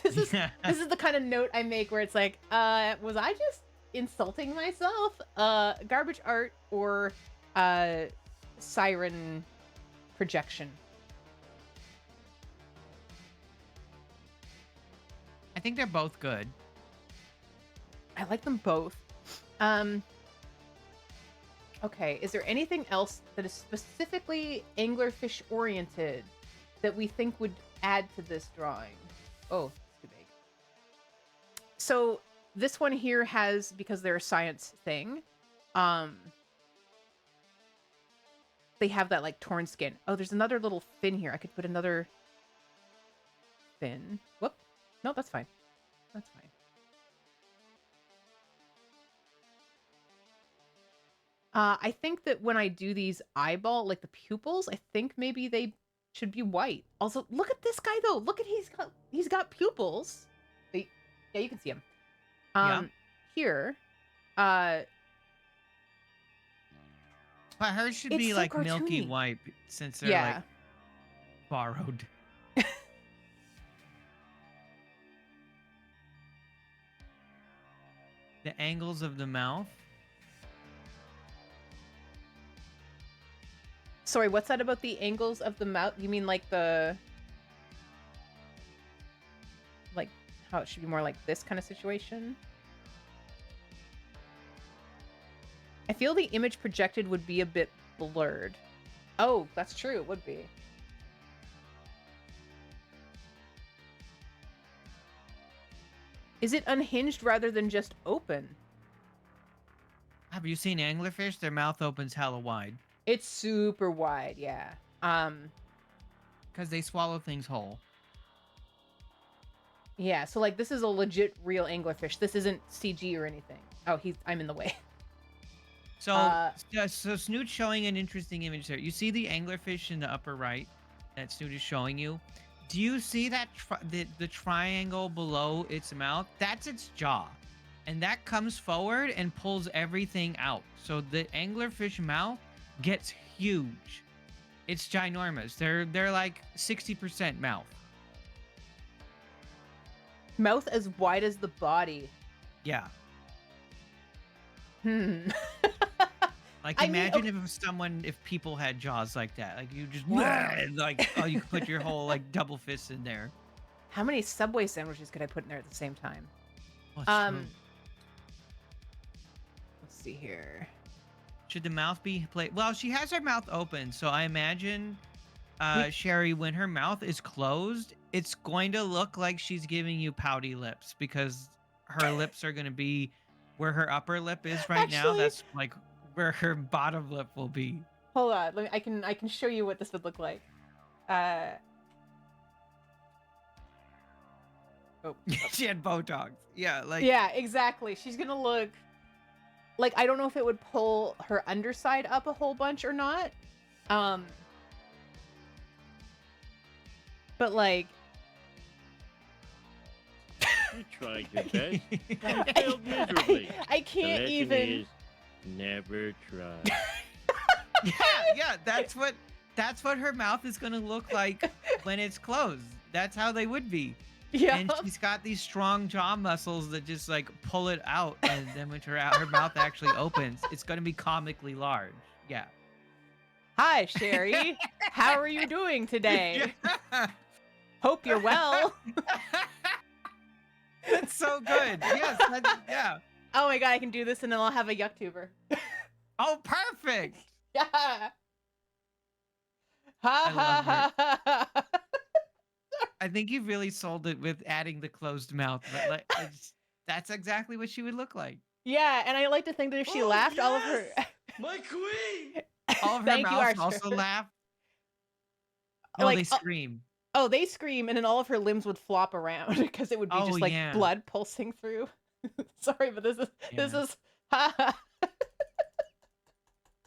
This is the kind of note I make where it's like, was I just insulting myself? Garbage art or siren projection. I think they're both good. I like them both. Okay, is there anything else that is specifically anglerfish oriented that we think would add to this drawing? Oh, it's too big. So this one here has, because they're a science thing, they have that like torn skin. Oh, there's another little fin here. I could put another fin. Whoop. No, that's fine. That's fine. I think that when I do these eyeball, like the pupils, I think maybe they should be white. Also, look at this guy though. Look at he's got pupils. Yeah, you can see him. Yeah. Here, But hers should It's be so like milky cartoony. white since they're yeah. like borrowed. The angles of the mouth. Sorry, what's that about the angles of the mouth? You mean like how it should be more like this kind of situation? I feel the image projected would be a bit blurred. Oh, that's true. It would be. Is it unhinged rather than just open? Have you seen anglerfish? Their mouth opens hella wide It's super wide, yeah. because they swallow things whole. Yeah, so like this is a legit real anglerfish. This isn't CG or anything. Oh, I'm in the way. So, so Snoot's showing an interesting image there. You see the anglerfish in the upper right that Snoot is showing you? Do you see that the triangle below its mouth? That's its jaw. And that comes forward and pulls everything out. So the anglerfish mouth gets huge. It's ginormous. They're like 60% mouth. Mouth as wide as the body. Yeah. Like I mean, imagine if people had jaws like that. Like you just like you could put your whole like double fist in there. How many Subway sandwiches could I put in there at the same time? Oh, Let's see here. Should the mouth be played? Well, she has her mouth open, so I imagine Sherry, when her mouth is closed, it's going to look like she's giving you pouty lips because her lips are going to be where her upper lip is right now. Actually- That's like where her bottom lip will be. Hold on, I can show you what this would look like. Oh, She had Botox. Yeah, like yeah, exactly. She's gonna look like, I don't know if it would pull her underside up a whole bunch or not. But like, You tried your best. You failed miserably. I The can't lesson even. is never try. Yeah, that's what her mouth is gonna look like when it's closed. That's how they would be. Yeah. And she's got these strong jaw muscles that just like pull it out, and then when her mouth actually opens, it's gonna be comically large. Yeah. Hi, Sherry. How are you doing today? Yeah. Hope you're well. That's so good. Yes. Yeah. Oh my god, I can do this and then I'll have a yucktuber. Oh, perfect. Yeah. Ha I ha love ha ha. I think you really sold it with adding the closed mouth, but like, that's exactly what she would look like. Yeah, and I like to think that if she laughed, all of her. My queen! All of her Thank you, mouths Archer. also laugh. No, Like, they scream. Oh, they scream, and then all of her limbs would flop around because it would be Oh, just like yeah. blood pulsing through. Sorry, but this Yeah. is ha ha.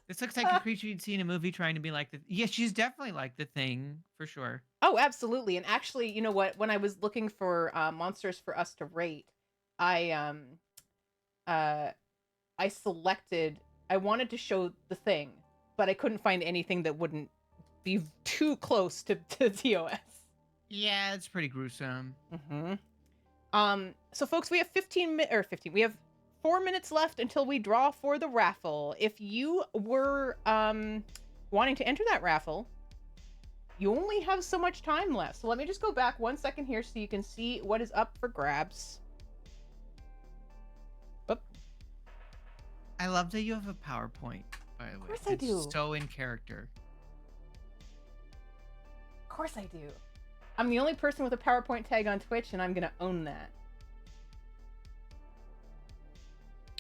This looks like a creature you'd see in a movie trying to be like the. Yeah, she's definitely like the Thing for sure. Oh, absolutely. And actually, you know what? When I was looking for monsters for us to rate, I selected. I wanted to show the Thing, but I couldn't find anything that wouldn't be too close to TOS. Yeah, it's pretty gruesome. Mm-hmm. So folks, we have 15. We have 4 minutes left until we draw for the raffle. If you were wanting to enter that raffle, you only have so much time left. So let me just go back 1 second here so you can see what is up for grabs. Oop. I love that you have a PowerPoint, by the way. Of course I It's do. so in character. Of course I do. I'm the only person with a PowerPoint tag on Twitch, and I'm gonna own that.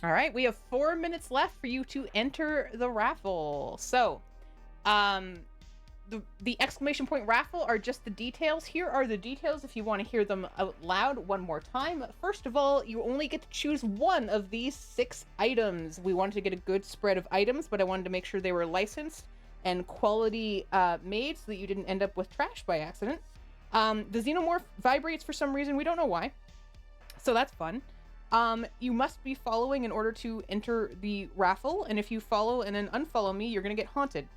All right, we have 4 minutes left for you to enter the raffle. So, the exclamation point raffle are just the details. Here are the details if you want to hear them out loud one more time. First of all, you only get to choose one of these 6 items. We wanted to get a good spread of items, but I wanted to make sure they were licensed and quality made so that you didn't end up with trash by accident. The xenomorph vibrates for some reason. We don't know why. So that's fun. You must be following in order to enter the raffle, and if you follow and then unfollow me, you're gonna get haunted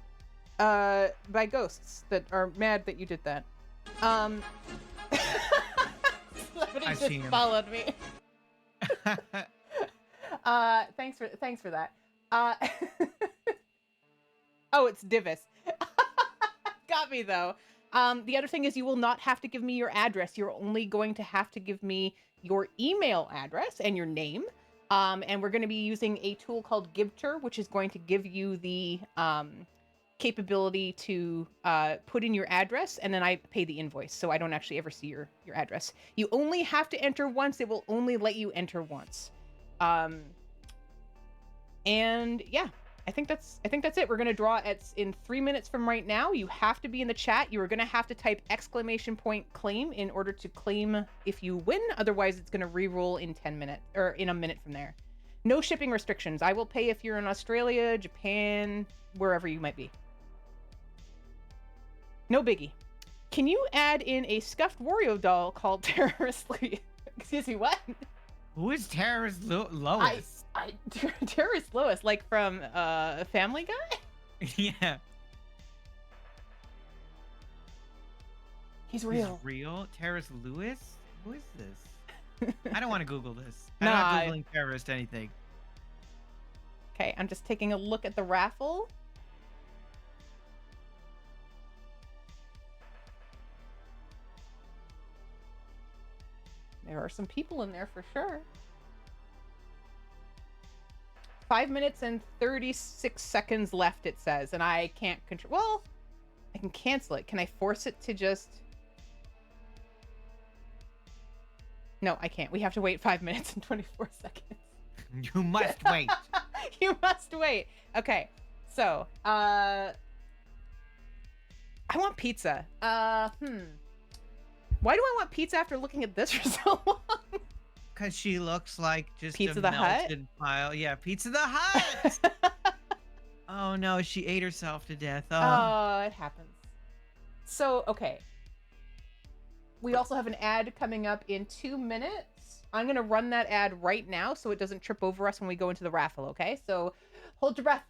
by ghosts that are mad that you did that. Somebody I've just seen 'em. followed me. Thanks for that. Oh, it's Divis. Got me though. The other thing is you will not have to give me your address. You're only going to have to give me your email address and your name. And we're going to be using a tool called Gibter, which is going to give you the capability to put in your address, and then I pay the invoice. So I don't actually ever see your address. You only have to enter once. It will only let you enter once. And yeah. I think that's it. We're gonna draw in 3 minutes from right now. You have to be in the chat. You are gonna have to type !claim in order to claim if you win. Otherwise, it's gonna re-roll in 10 minutes or in a minute from there. No shipping restrictions. I will pay if you're in Australia, Japan, wherever you might be. No biggie. Can you add in a scuffed Wario doll called Terrorist Lee? Excuse me, what? Who is Terrorist Lois? Terrorist Lois, like from Family Guy? Yeah. He's real. He's real? Terrorist Lewis? Who is this? I don't want to Google this. Nah, I'm not Googling terrorist anything. Okay, I'm just taking a look at the raffle. There are some people in there for sure. 5 minutes and 36 seconds left, it says, and I can't control. Well, I can cancel it. Can I force it to just? No, I can't. We have to wait 5 minutes and 24 seconds. You must wait. You must wait. Okay, so I want pizza. Why do I want pizza after looking at this for so long? Because she looks like just Pizza a the Hut? melted pile. Yeah, Pizza the Hut. Oh no, she ate herself to death. Oh, it happens. So, okay. We also have an ad coming up in 2 minutes. I'm going to run that ad right now so it doesn't trip over us when we go into the raffle, okay? So hold your breath.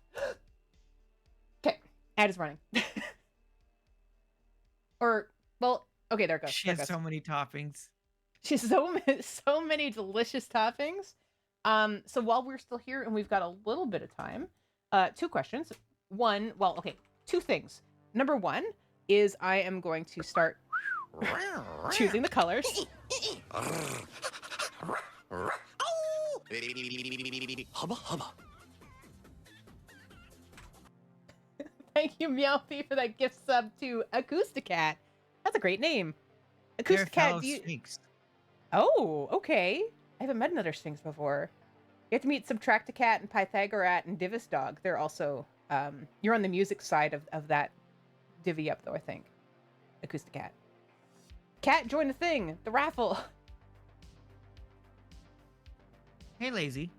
Okay, ad is running. Or, well, okay, there it goes. She There it has goes. so many toppings. She has so many delicious toppings. So while we're still here and we've got a little bit of time, 2 questions. One, well, okay, 2 things. Number 1 is I am going to start choosing the colors. Hubba hubba. Thank you, Meowpie, for that gift sub to Acousticat. That's a great name. They're fellow Acousticat, do you... Sphinx. Oh, okay. I haven't met another Sphinx before. You have to meet Subtracticat and Pythagorat and Divis Dog. They're also, you're on the music side of that divvy up, though, I think. Acousticat. Cat, join the thing. The raffle. Hey, lazy.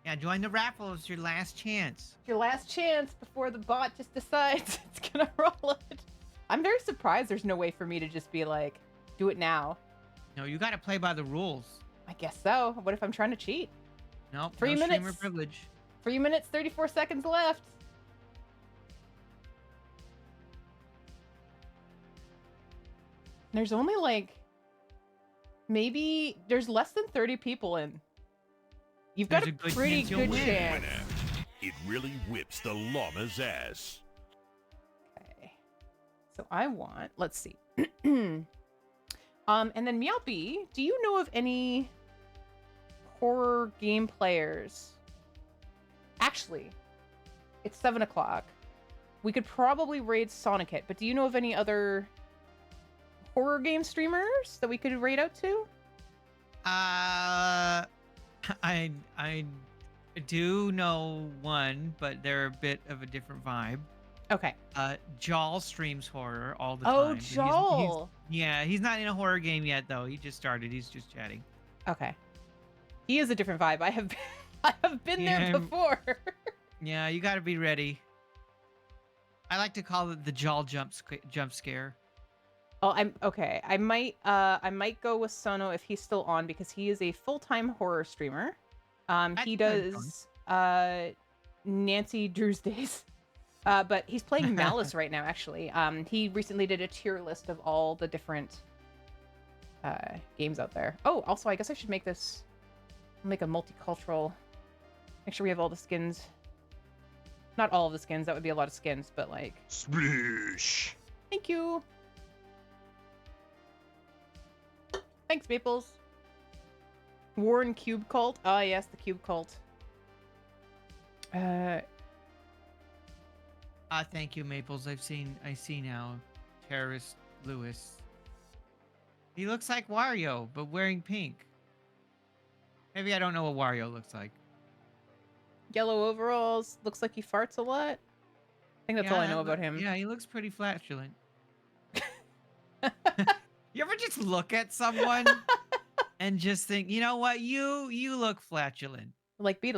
Yeah, join the raffle. It's your last chance. Your last chance before the bot just decides it's gonna roll it. I'm very surprised there's no way for me to just be like, do it now. No, you got to play by the rules. I guess so. What if I'm trying to cheat? Nope. 3 no streamer minutes. privilege. 3 minutes, 34 seconds left. There's only like, maybe there's less than 30 people in. You've got There's a a good pretty chance you'll good win. chance. It really whips the llama's ass. Okay. So I want, let's see. And then Meowpie, do you know of any horror game players? Actually, it's 7 o'clock. We could probably raid Sonicit, but do you know of any other horror game streamers that we could raid out to? I do know one, but they're a bit of a different vibe. Okay. Jawl streams horror all the Oh, time. but Jawl. He's not in a horror game yet though. He just started. He's just chatting. Okay. He is a different vibe. I have been Yeah, there before. Yeah, you got to be ready. I like to call it the Jawl jump scare. Oh, I'm okay. I might go with Sono if he's still on because he is a full-time horror streamer. He does Nancy Drew's Days. But he's playing Malice right now, actually. He recently did a tier list of all the different games out there. Oh, also, I guess I should make this... make a multicultural... Make sure we have all the skins. Not all of the skins. That would be a lot of skins, but like... Splish. Thank you! Thanks, Maples. Warren Cube Cult. Ah, yes, the Cube Cult. Thank you, Maples. I see now. Terrorist Lewis. He looks like Wario, but wearing pink. Maybe I don't know what Wario looks like. Yellow overalls. Looks like he farts a lot. I think that's all I know about him. Yeah, he looks pretty flatulent. You ever just look at someone and just think, you know what, you look flatulent? Like Beetlejuice.